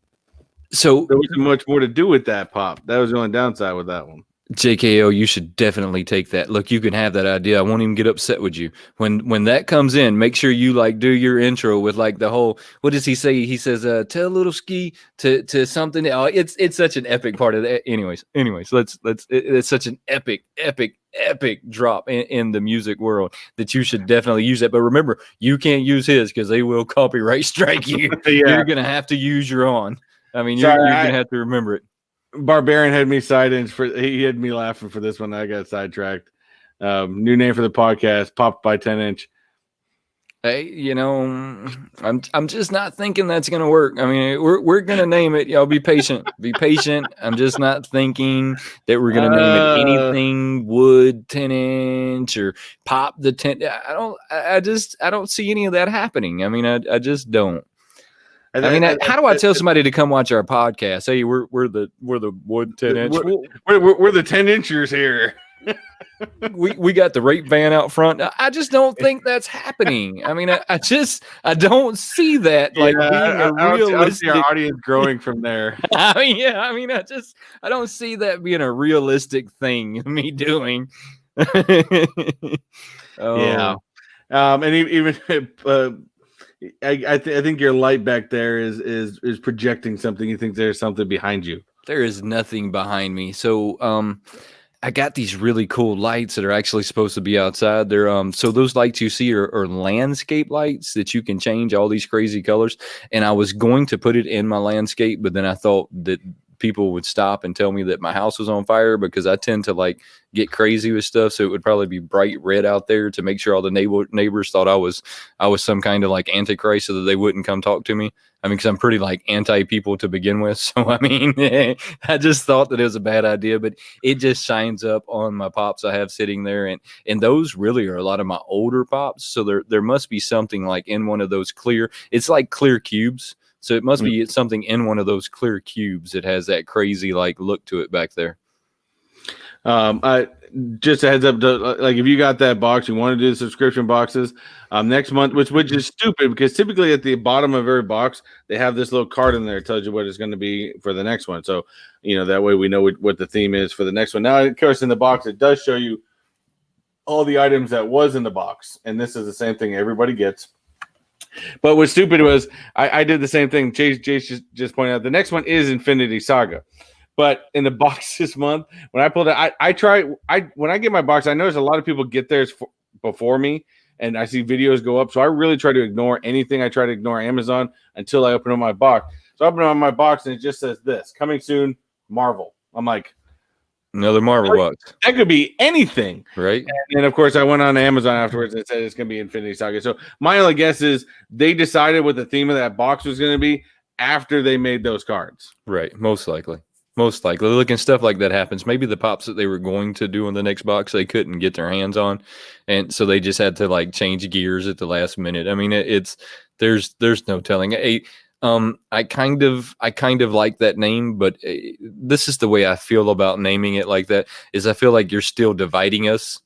so there wasn't much more to do with that pop. That was the only downside with that one. JKO, you should definitely take that. Look, you can have that idea. I won't even get upset with you. When that comes in, make sure you like do your intro with like the whole, what does he say? He says, tell little ski to something. Oh, it's such an epic part of that. Anyways, it's such an epic drop in the music world that you should definitely use that. But remember, you can't use his because they will copyright strike you. Yeah. You're going to have to use your own. I mean, you're going to have to remember it. Barbarian had me he had me laughing for this one. I got sidetracked. New name for the podcast, Popped by 10-inch. Hey, I'm just not thinking that's gonna work. I mean, we're gonna name it. Y'all be patient. Be patient. I'm just not thinking that we're gonna name it anything wood 10-inch or pop the 10. I don't see any of that happening. I mean, I just don't. I mean, how do I tell somebody to come watch our podcast? Hey, we're the wood 10-inch. We're the 10-inchers here. we got the rape van out front. I just don't think that's happening. I mean, I don't see that like being a realistic. I see our audience growing from there. I don't see that being a realistic thing. Me doing. Yeah. And even. I think your light back there is projecting something. You think there's something behind you. There is nothing behind me. So I got these really cool lights that are actually supposed to be outside. They're so those lights you see are landscape lights that you can change all these crazy colors. And I was going to put it in my landscape, but then I thought that people would stop and tell me that my house was on fire because I tend to like get crazy with stuff. So it would probably be bright red out there to make sure all the neighbors thought I was some kind of like antichrist so that they wouldn't come talk to me. I mean, because I'm pretty like anti people to begin with. So, I mean, I just thought that it was a bad idea, but it just shines up on my pops I have sitting there. And those really are a lot of my older pops. So there must be something like in one of those it's like clear cubes. So it must be something in one of those clear cubes that has that crazy like look to it back there. Just a heads up, like if you got that box, you want to do the subscription boxes next month, which is stupid because typically at the bottom of every box they have this little card in there that tells you what it's going to be for the next one. So that way we know what the theme is for the next one. Now, of course, in the box it does show you all the items that was in the box, and this is the same thing everybody gets. But what's stupid was I did the same thing. Chase just pointed out the next one is Infinity Saga. But in the box this month, when I pulled it, when I get my box, I notice a lot of people get theirs before me, and I see videos go up. So I really try to ignore anything. I try to ignore Amazon until I open up my box. So I open up my box, and it just says this, coming soon, Marvel. I'm like, another Marvel box. That could be anything. Right. And of course, I went on Amazon afterwards and said it's going to be Infinity Saga. So my only guess is they decided what the theme of that box was going to be after they made those cards. Right. Most likely. Look, and stuff like that happens. Maybe the pops that they were going to do in the next box they couldn't get their hands on, and so they just had to like change gears at the last minute. I mean, there's no telling. I kind of like that name, but this is the way I feel about naming it like that. Is I feel like you're still dividing us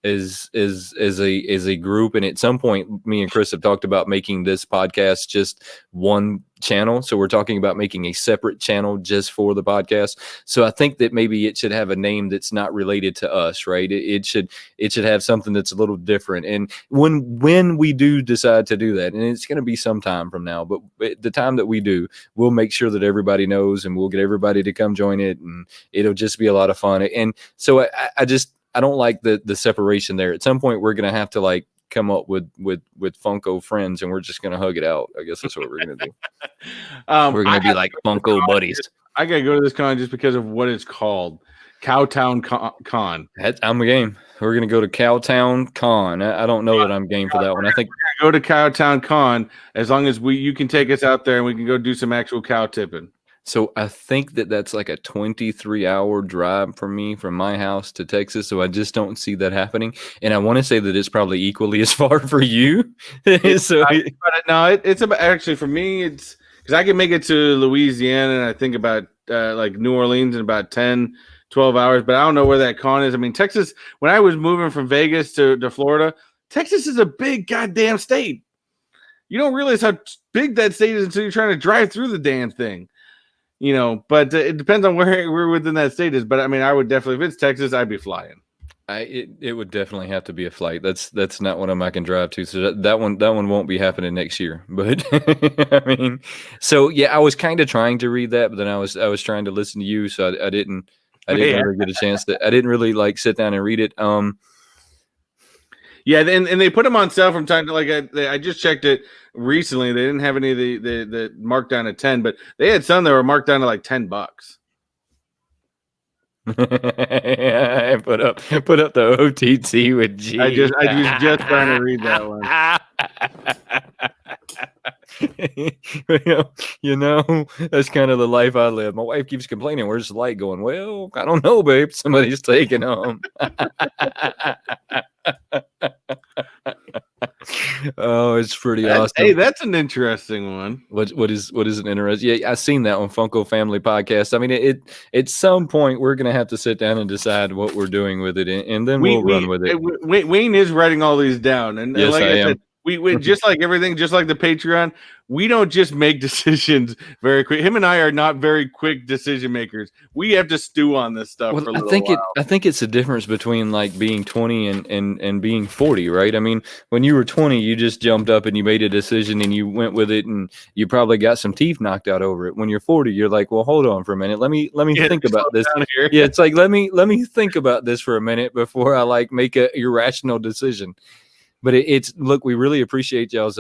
as a group, and at some point, me and Chris have talked about making this podcast just one channel. So we're talking about making a separate channel just for the podcast. So I think that maybe it should have a name that's not related to us, right? It should have something that's a little different. And when we do decide to do that, and it's going to be some time from now, but the time that we do, we'll make sure that everybody knows, and we'll get everybody to come join it, and it'll just be a lot of fun. And so I don't like the separation there. At some point, we're going to have to like come up with Funko friends, and we're just going to hug it out. I guess that's what we're going to do. We're going to be like Funko buddies. I got to go to this con just because of what it's called. Cowtown Con. I'm game. We're going to go to Cowtown Con. I don't know that I'm game for that one. I think we're going to go to Cowtown Con as long as you can take us out there and we can go do some actual cow tipping. So I think that's like a 23-hour drive for me from my house to Texas. So I just don't see that happening. And I want to say that it's probably equally as far for you. It's about, actually for me, it's because I can make it to Louisiana and I think about like New Orleans in about 10, 12 hours. But I don't know where that con is. I mean, Texas, when I was moving from Vegas to Florida, Texas is a big goddamn state. You don't realize how big that state is until you're trying to drive through the damn thing. But it depends on where within that state is. But I mean, I would definitely, if it's Texas, I'd be flying. It would definitely have to be a flight. That's not one I can drive to. So that one won't be happening next year. But I mean, so yeah, I was kind of trying to read that, but then I was trying to listen to you, so I didn't really get a chance to. I didn't really like sit down and read it. Yeah, and they put them on sale from time to I just checked it recently. They didn't have any of the marked down at 10, but they had some that were marked down to like $10. I put up the OTT with G. I was just trying to read that one. That's kind of the life I live. My wife keeps complaining, where's the light going? Well, I don't know, babe. Somebody's taking them. Oh, it's pretty awesome. Hey, that's an interesting one. What is an interesting? Yeah, I seen that on Funko Family Podcast. I mean, at some point we're gonna have to sit down and decide what we're doing with it, and then we'll run with it. Wayne is writing all these down, and yes, like I am. said, we just like everything, just like the Patreon, we don't just make decisions very quick. Him and I are not very quick decision makers. We have to stew on this stuff for a little while. I think it's the difference between like being 20 and being 40, right? I mean, when you were 20, you just jumped up and you made a decision and you went with it, and you probably got some teeth knocked out over it. When you're 40, you're like, well, hold on for a minute. Let me think about this. Yeah, it's like let me think about this for a minute before I like make a irrational decision. But it's look, we really appreciate y'all's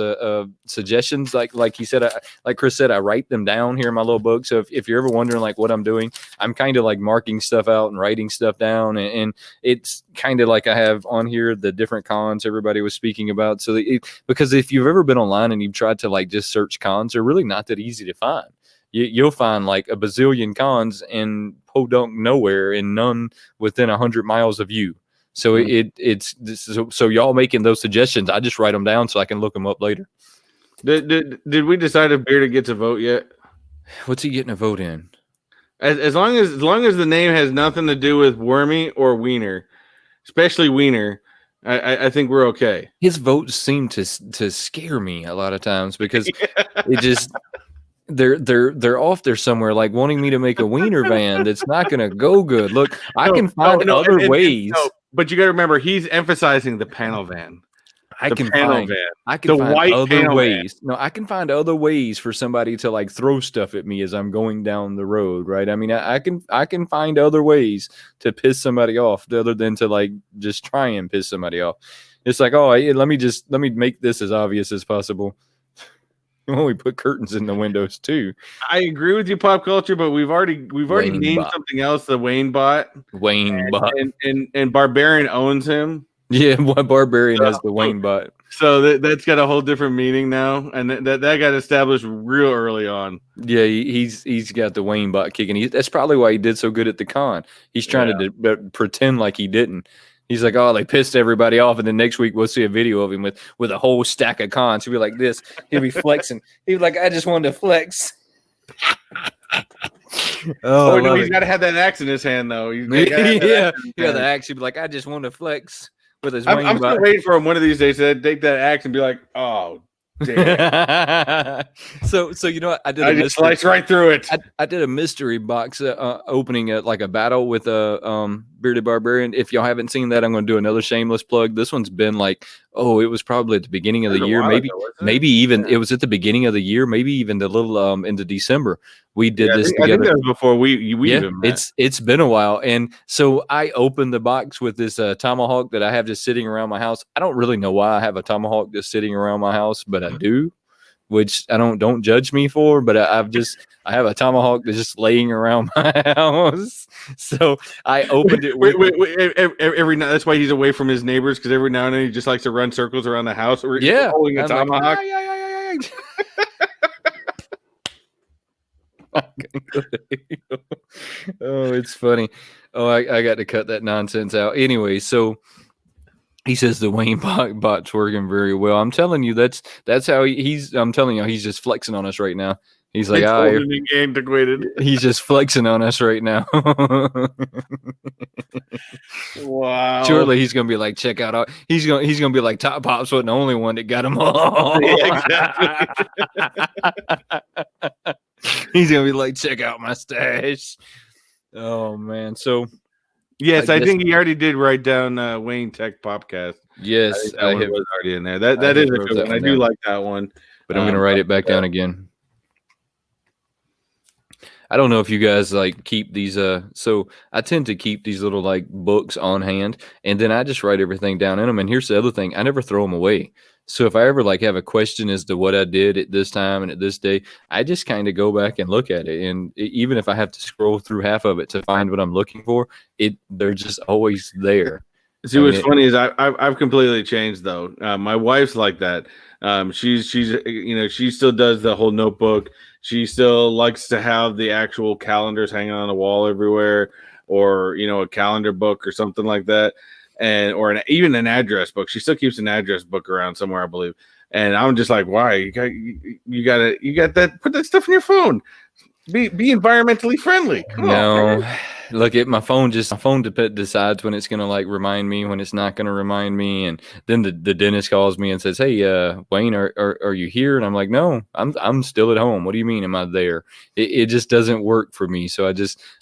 suggestions. Like he said, like Chris said, I write them down here in my little book. So if you're ever wondering like what I'm doing, I'm kind of like marking stuff out and writing stuff down. And it's kind of like I have on here the different cons everybody was speaking about. So because if you've ever been online and you've tried to like just search cons, they're really not that easy to find. You'll find like a bazillion cons in podunk nowhere and none within 100 miles of you. So so y'all making those suggestions, I just write them down so I can look them up later. Did we decide if Bearded gets a vote yet? What's he getting a vote in? As long as the name has nothing to do with Wormy or Wiener, especially Wiener, I think we're okay. His votes seem to scare me a lot of times because it just they're off there somewhere, like wanting me to make a wiener van that's not going to go good. Look, I can find other ways. No, but you got to remember, he's emphasizing the panel van. I can panel find van. I can The find white other panel ways. No, I can find other ways for somebody to like throw stuff at me as I'm going down the road, right? I mean, I can find other ways to piss somebody off other than to like just try and piss somebody off. It's like, oh, let me make this as obvious as possible. Well, we put curtains in the windows too. I agree with you, pop culture, but we've already Wayne named bot. something else, the Wayne bot. Wayne bot. And Barbarian owns him. Yeah, what Barbarian has the Wayne bot. So that's got a whole different meaning now, and that got established real early on. Yeah, he's got the Wayne bot kicking. That's probably why he did so good at the con. He's trying to pretend like he didn't. He's like, oh, they pissed everybody off, and then next week we'll see a video of him with a whole stack of cons. He'll be like this. He'll be flexing. He'll be like, I just wanted to flex. Oh no, he's got to have that axe in his hand though. The axe. He'll be like, I just want to flex with his. I'm still waiting for him one of these days to take that axe and be like, oh. so you know what? I just sliced right through it. I did a mystery box opening like a battle with a bearded barbarian. If y'all haven't seen that, I'm going to do another shameless plug. This one's been like, it was probably at the beginning of the year, maybe even it was at the beginning of the year, maybe even a little into December. We did this together. I think that was before we even met. It's been a while, and so I opened the box with this tomahawk that I have just sitting around my house. I don't really know why I have a tomahawk just sitting around my house, but I do, which I don't judge me for. But I have a tomahawk that's just laying around my house. So I opened it. Every night. That's why he's away from his neighbors, because every now and then he just likes to run circles around the house. Holding a tomahawk. Oh, it's funny. Oh, I got to cut that nonsense out. Anyway, so he says the Wayne bot's working very well. I'm telling you, that's how he's. I'm telling you, he's just flexing on us right now. He's like, antiquated. He's just flexing on us right now. Wow. Surely he's gonna be like, check out. He's gonna be like, Top Pops wasn't the only one that got him all. Yeah, exactly. He's gonna be like, check out my stash. Oh man. So yes, I think he already did write down Wayne Tech Popcast. Yes, I was already in there. That is a good one. I do like that one. But I'm gonna write it back down again. I don't know if you guys like keep these so I tend to keep these little like books on hand, and then I just write everything down in them. And here's the other thing, I never throw them away. So if I ever like have a question as to what I did at this time and at this day, I just kind of go back and look at it. And even if I have to scroll through half of it to find what I'm looking for, they're just always there. See, what's funny is I've completely changed though. My wife's like that. She's she still does the whole notebook. She still likes to have the actual calendars hanging on the wall everywhere, or a calendar book or something like that, or even an address book. She still keeps an address book around somewhere, I believe. And I'm just like, why? You got that? Put that stuff in your phone. Be environmentally friendly. Come on. Look at my phone. My phone decides when it's gonna like remind me, when it's not gonna remind me, and then the dentist calls me and says, "Hey, Wayne, are you here?" And I'm like, "No, I'm still at home. What do you mean? Am I there?" It just doesn't work for me. So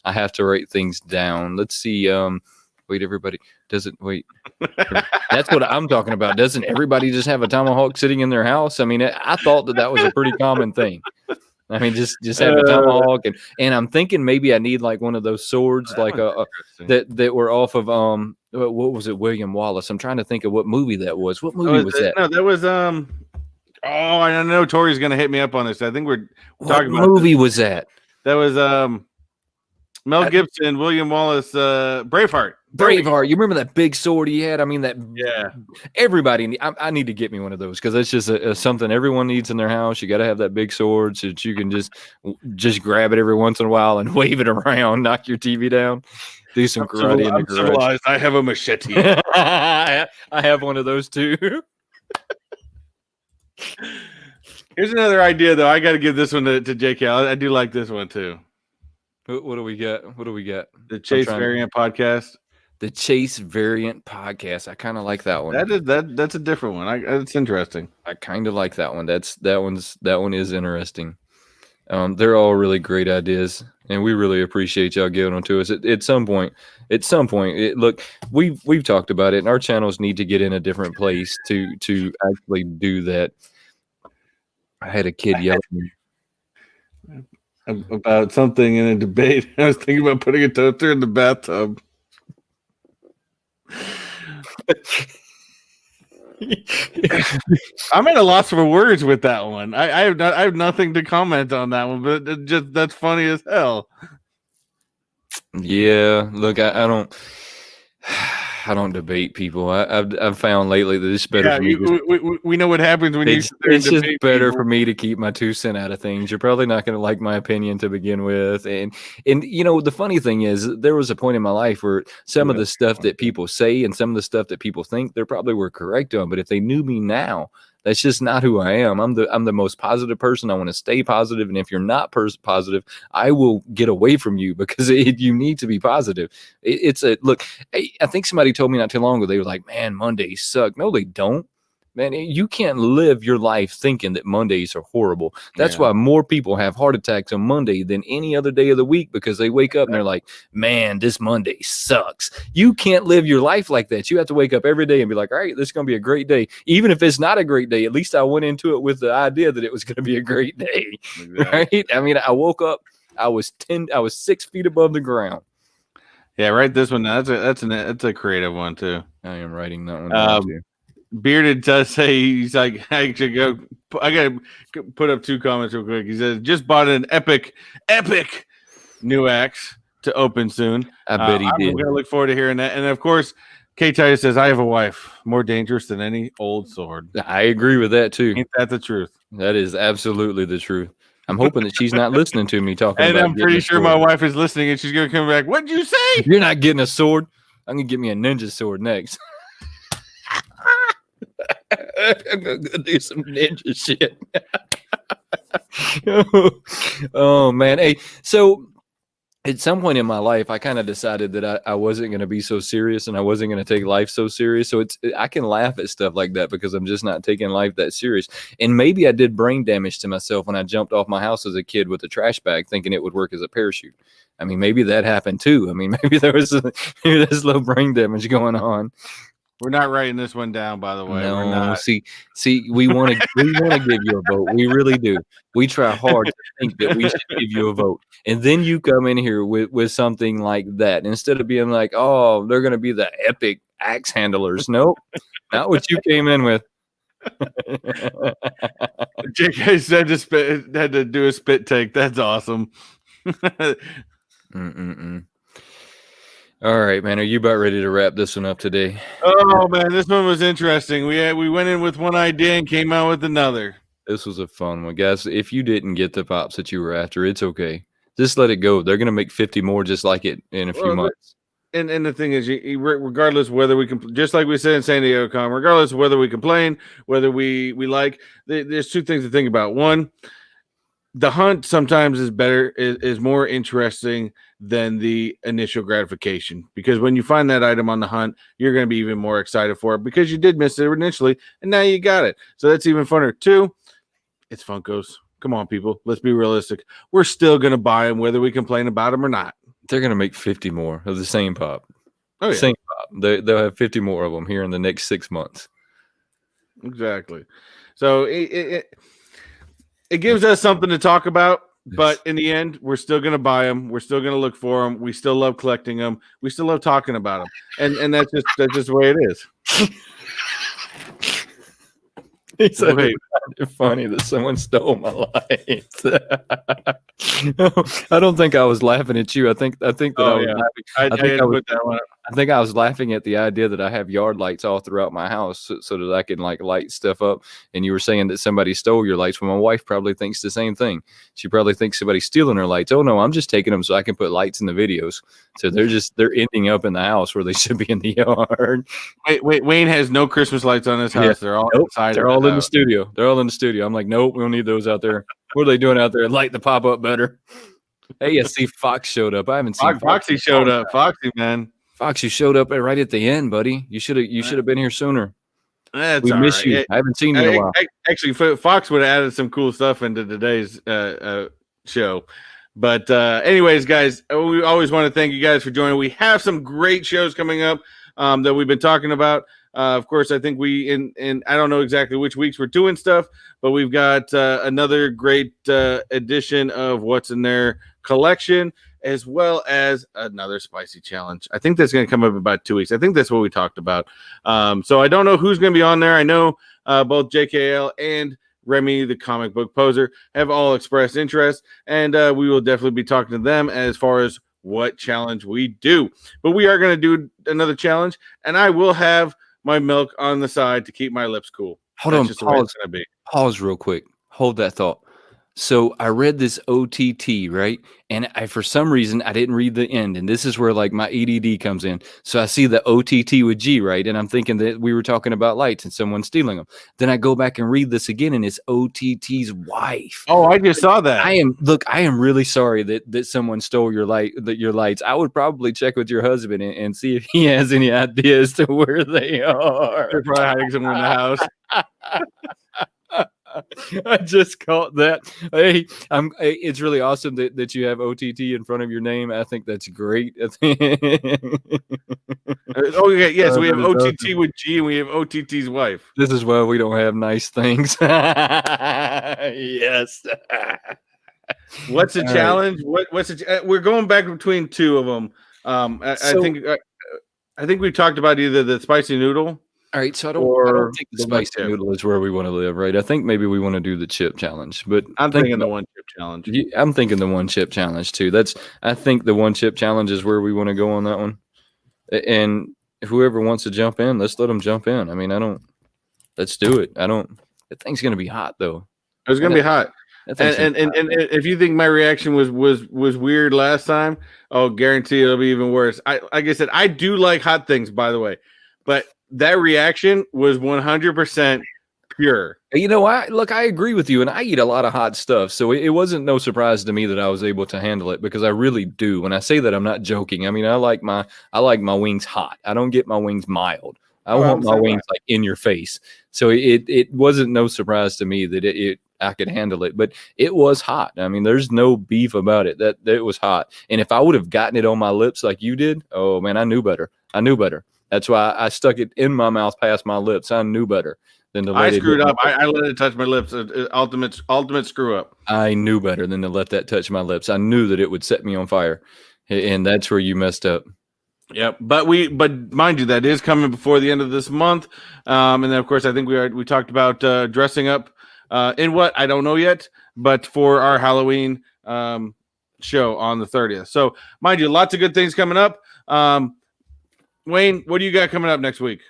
I have to write things down. Let's see. Wait, everybody doesn't wait. That's what I'm talking about. Doesn't everybody just have a tomahawk sitting in their house? I mean, I thought that was a pretty common thing. I mean, just have a tomahawk, and I'm thinking maybe I need like one of those swords, like that were off of what was it, William Wallace? I'm trying to think of what movie that was. What movie was that? No, that was Oh, I know Tori's gonna hit me up on this. I think we're talking about what movie was that? That was Mel Gibson, William Wallace, Braveheart. Braveheart. You remember that big sword he had? I mean, yeah. Everybody, I need to get me one of those, because it's just something everyone needs in their house. You got to have that big sword so that you can just grab it every once in a while and wave it around, knock your TV down, do some karate in the garage. I have a machete. I have one of those too. Here's another idea, though. I got to give this one to JK. I do like this one too. What do we got? What do we got? The Chase Variant podcast. The Chase Variant podcast. I kind of like that one. That's a different one. It's interesting. I kind of like that one. That one is interesting. They're all really great ideas, and we really appreciate y'all giving them to us. At some point, look, we've talked about it, and our channels need to get in a different place to actually do that. I had a kid yell at me about something in a debate. I was thinking about putting a toaster in the bathtub. I'm at a loss for words with that one. I have nothing to comment on that one, but that's funny as hell. Yeah, look, I don't debate people. I've found lately that it's better for me. We know what happens when it's just better for me to keep my 2 cents out of things. You're probably not going to like my opinion to begin with, and the funny thing is, there was a point in my life where some of the stuff that people say and some of the stuff that people think they probably were correct on, but if they knew me now, that's just not who I am. I'm the most positive person. I want to stay positive, and if you're not positive, I will get away from you because you need to be positive. Look. I think somebody told me not too long ago. They were like, "Man, Mondays suck." No, they don't. Man, you can't live your life thinking that Mondays are horrible. That's why more people have heart attacks on Monday than any other day of the week, because they wake up and they're like, man, this Monday sucks. You can't live your life like that. You have to wake up every day and be like, all right, this is going to be a great day. Even if it's not a great day, at least I went into it with the idea that it was going to be a great day. Exactly. Right? I mean, I woke up, I was 6 feet above the ground. Yeah, write this one down. That's a creative one too. I am writing that one down too. Bearded does say, he's like, I gotta put up 2 comments real quick. He says, just bought an epic new axe to open soon. I bet he did. I'm gonna look forward to hearing that. And of course, K Titus says, I have a wife more dangerous than any old sword. I agree with that too. Ain't that the truth? That is absolutely the truth. I'm hoping that she's not listening to me talking and about. I'm pretty sure my wife is listening, and she's gonna come back. What'd you say? You're not getting a sword. I'm gonna get me a ninja sword next. I'm gonna do some ninja shit. Oh man. Hey, so at some point in my life, I kind of decided that I wasn't going to be so serious, and I wasn't going to take life so serious. So I can laugh at stuff like that because I'm just not taking life that serious. And maybe I did brain damage to myself when I jumped off my house as a kid with a trash bag thinking it would work as a parachute. I mean, maybe that happened too. I mean, maybe there's a little brain damage going on. We're not writing this one down, by the way. No, we're not. See, we want to give you a vote. We really do. We try hard to think that we should give you a vote, and then you come in here with something like that instead of being like, "Oh, they're going to be the epic axe handlers." Nope, not what you came in with. JK said had to do a spit take. That's awesome. All right, man. Are you about ready to wrap this one up today? Oh man, this one was interesting. We went in with one idea and came out with another. This was a fun one, guys. If you didn't get the pops that you were after, it's okay. Just let it go. They're gonna make 50 more just like it in a few months. And the thing is, regardless whether we can, just like we said in San Diego Con, regardless of whether we complain, whether we like, there's 2 things to think about. One, the hunt sometimes is more interesting than the initial gratification, because when you find that item on the hunt, you're going to be even more excited for it because you did miss it initially and now you got it. So that's even funner. 2, it's Funkos. Come on, people. Let's be realistic. We're still going to buy them whether we complain about them or not. They're going to make 50 more of the same pop. Oh, yeah. Same pop. They'll have 50 more of them here in the next 6 months. Exactly. So it gives us something to talk about. But in the end, we're still going to buy them. We're still going to look for them. We still love collecting them. We still love talking about them. And that's just the way it is. It's funny that someone stole my lights. I don't think I was laughing at you. I think that I was laughing. I think I was laughing at the idea that I have yard lights all throughout my house so that I can like light stuff up. And you were saying that somebody stole your lights. Well, my wife probably thinks the same thing. She probably thinks somebody's stealing her lights. Oh no, I'm just taking them so I can put lights in the videos. So they're ending up in the house where they should be in the yard. Wait, Wayne has no Christmas lights on his house. Yeah. They're all inside. They're all in the studio. They're all in the studio. I'm like, nope, we don't need those out there. What are they doing out there? Light the pop up better. Hey, I see Fox showed up. I haven't seen Fox in Foxy a long showed up. time. Foxy, man. Fox, you showed up right at the end, buddy. You should Uh, have been here sooner. That's We all miss right. you. I haven't seen you in a while. Actually, Fox would have added some cool stuff into today's show. But anyways, guys, we always want to thank you guys for joining. We have some great shows coming up that we've been talking about. Of course, I think we in I don't know exactly which weeks we're doing stuff, but we've got another great edition of What's in Their Collection, as well as another spicy challenge. I think that's going to come up in about 2 weeks. I think that's what we talked about. So I don't know who's going to be on there. I know both JKL and Remy, the comic book poser, have all expressed interest, and we will definitely be talking to them as far as what challenge we do. But we are going to do another challenge, and I will have my milk on the side to keep my lips cool. Hold That's on, just the way it's pause. going to be. Pause real quick. Hold that thought. So I read this OTT, right? And for some reason I didn't read the end, and this is where like my EDD comes in. So I see the OTT with G, right? And I'm thinking that we were talking about lights and someone stealing them. Then I go back and read this again, and it's OTT's wife. Oh, I just saw that. I am really sorry that someone stole your lights. I would probably check with your husband and see if he has any ideas to where they are. They're probably hiding somewhere in the house. I just caught that. Hey, it's really awesome that you have OTT in front of your name. I think that's great. Oh, yeah, yes, we have that is OTT awesome. with G, and we have OTT's wife. This is why we don't have nice things. Yes. What's the All right. challenge? What's we're going back between two of them. I So- think we talked about either the spicy noodle. All right, so I Or don't think the the one spicy chip. noodle is where we want to live, right? I think maybe we want to do the chip challenge, but I'm thinking the one chip challenge. I'm thinking the one chip challenge too. I think the one chip challenge is where we want to go on that one. And whoever wants to jump in, let's let them jump in. I mean, let's do it. The thing's going to be hot though. It's gonna be hot. That thing's And gonna be hot. if you think my reaction was weird last time, oh, guarantee it'll be even worse. Like I said, I do like hot things, by the way, but that reaction was 100% pure. You know, I agree with you, and I eat a lot of hot stuff, so it wasn't no surprise to me that I was able to handle it because I really do. When I say that, I'm not joking. I mean, I like my wings hot. I don't get my wings mild. I want my wings like in your face. So it wasn't no surprise to me that I could handle it, but it was hot. I mean, there's no beef about it. That it was hot, and if I would have gotten it on my lips like you did, oh man, I knew better. That's why I stuck it in my mouth past my lips. I knew better than to let I it screwed up. I let it touch my lips. Ultimate screw up. I knew better than to let that touch my lips. I knew that it would set me on fire, and that's where you messed up. Yep, but mind you, that is coming before the end of this month. And then of course, I think we talked about dressing up in what I don't know yet, but for our Halloween show on the 30th. So mind you, lots of good things coming up. Wayne, what do you got coming up next week?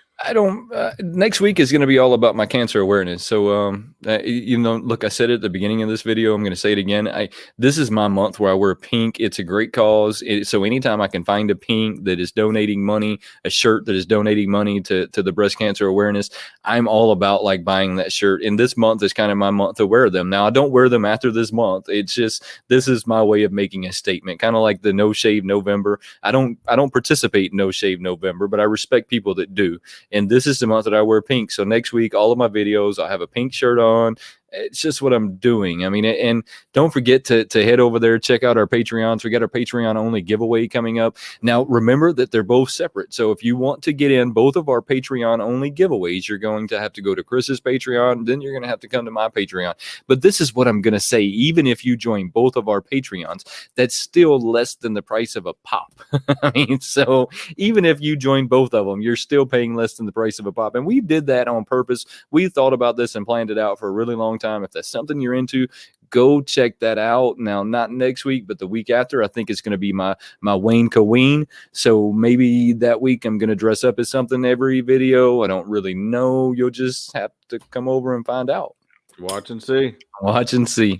Next week is going to be all about my cancer awareness. So, look, I said it at the beginning of this video. I'm going to say it again. This is my month where I wear pink. It's a great cause. So anytime I can find a pink that is donating money, a shirt that is donating money to the breast cancer awareness, I'm all about like buying that shirt. And this month is kind of my month to wear them. Now I don't wear them after this month. It's just, this is my way of making a statement, kind of like the No Shave November. I don't participate in No Shave November, but I respect people that do. And this is the month that I wear pink. So next week, all of my videos, I'll have a pink shirt on. It's just what I'm doing. I mean, and don't forget to head over there, check out our Patreons. We got our Patreon only giveaway coming up. Now, remember that they're both separate. So if you want to get in both of our Patreon only giveaways, you're going to have to go to Chris's Patreon. Then you're going to have to come to my Patreon. But this is what I'm going to say. Even if you join both of our Patreons, that's still less than the price of a pop. I mean, so even if you join both of them, you're still paying less than the price of a pop. And we did that on purpose. We thought about this and planned it out for a really long time. If that's something you're into, go check that out. Now, not next week, but the week after, I think it's going to be my WayneKo. So maybe that week I'm going to dress up as something every video. I don't really know. You'll just have to come over and find out. Watch and see. Watch and see.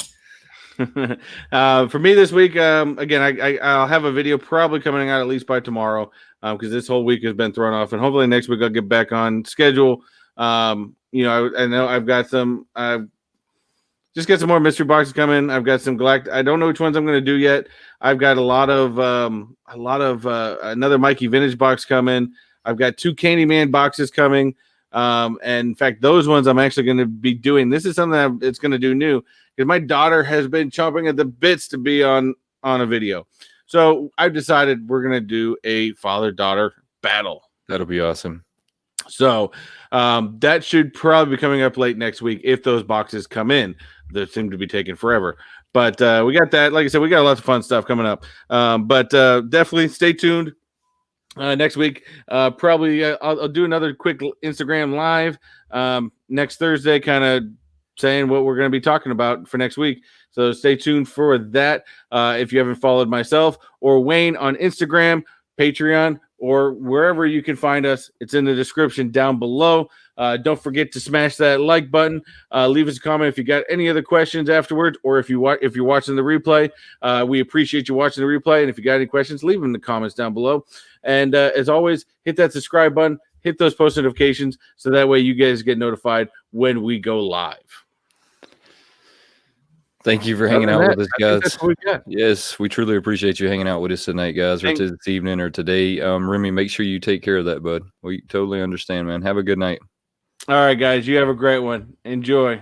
For me this week, again, I'll have a video probably coming out at least by tomorrow because this whole week has been thrown off, and hopefully next week I'll get back on schedule. I know I've got some just get some more mystery boxes coming. I've got some I don't know which ones I'm going to do yet. I've got a lot of another Mikey Vintage box coming. I've got 2 Candyman boxes coming. And in fact, those ones I'm actually going to be doing. This is something it's going to do new because my daughter has been chomping at the bits to be on a video. So I've decided we're going to do a father-daughter battle. That'll be awesome. So that should probably be coming up late next week if those boxes come in. They seem to be taking forever. But we got that. Like I said, we got lots of fun stuff coming up. But definitely stay tuned. Next week, probably I'll do another quick Instagram live next Thursday, kind of saying what we're going to be talking about for next week. So stay tuned for that. If you haven't followed myself or Wayne on Instagram, Patreon, or wherever you can find us, it's in the description down below. Don't forget to smash that like button. Leave us a comment if you got any other questions afterwards, or if you're watching the replay. We appreciate you watching the replay, and if you got any questions, leave them in the comments down below. And as always, hit that subscribe button, hit those post notifications, so that way you guys get notified when we go live. Thank you for hanging out with us, guys. That's what we got. Yes, we truly appreciate you hanging out with us tonight, guys, or this evening or today. Remy, make sure you take care of that, bud. We totally understand, man. Have a good night. All right, guys. You have a great one. Enjoy.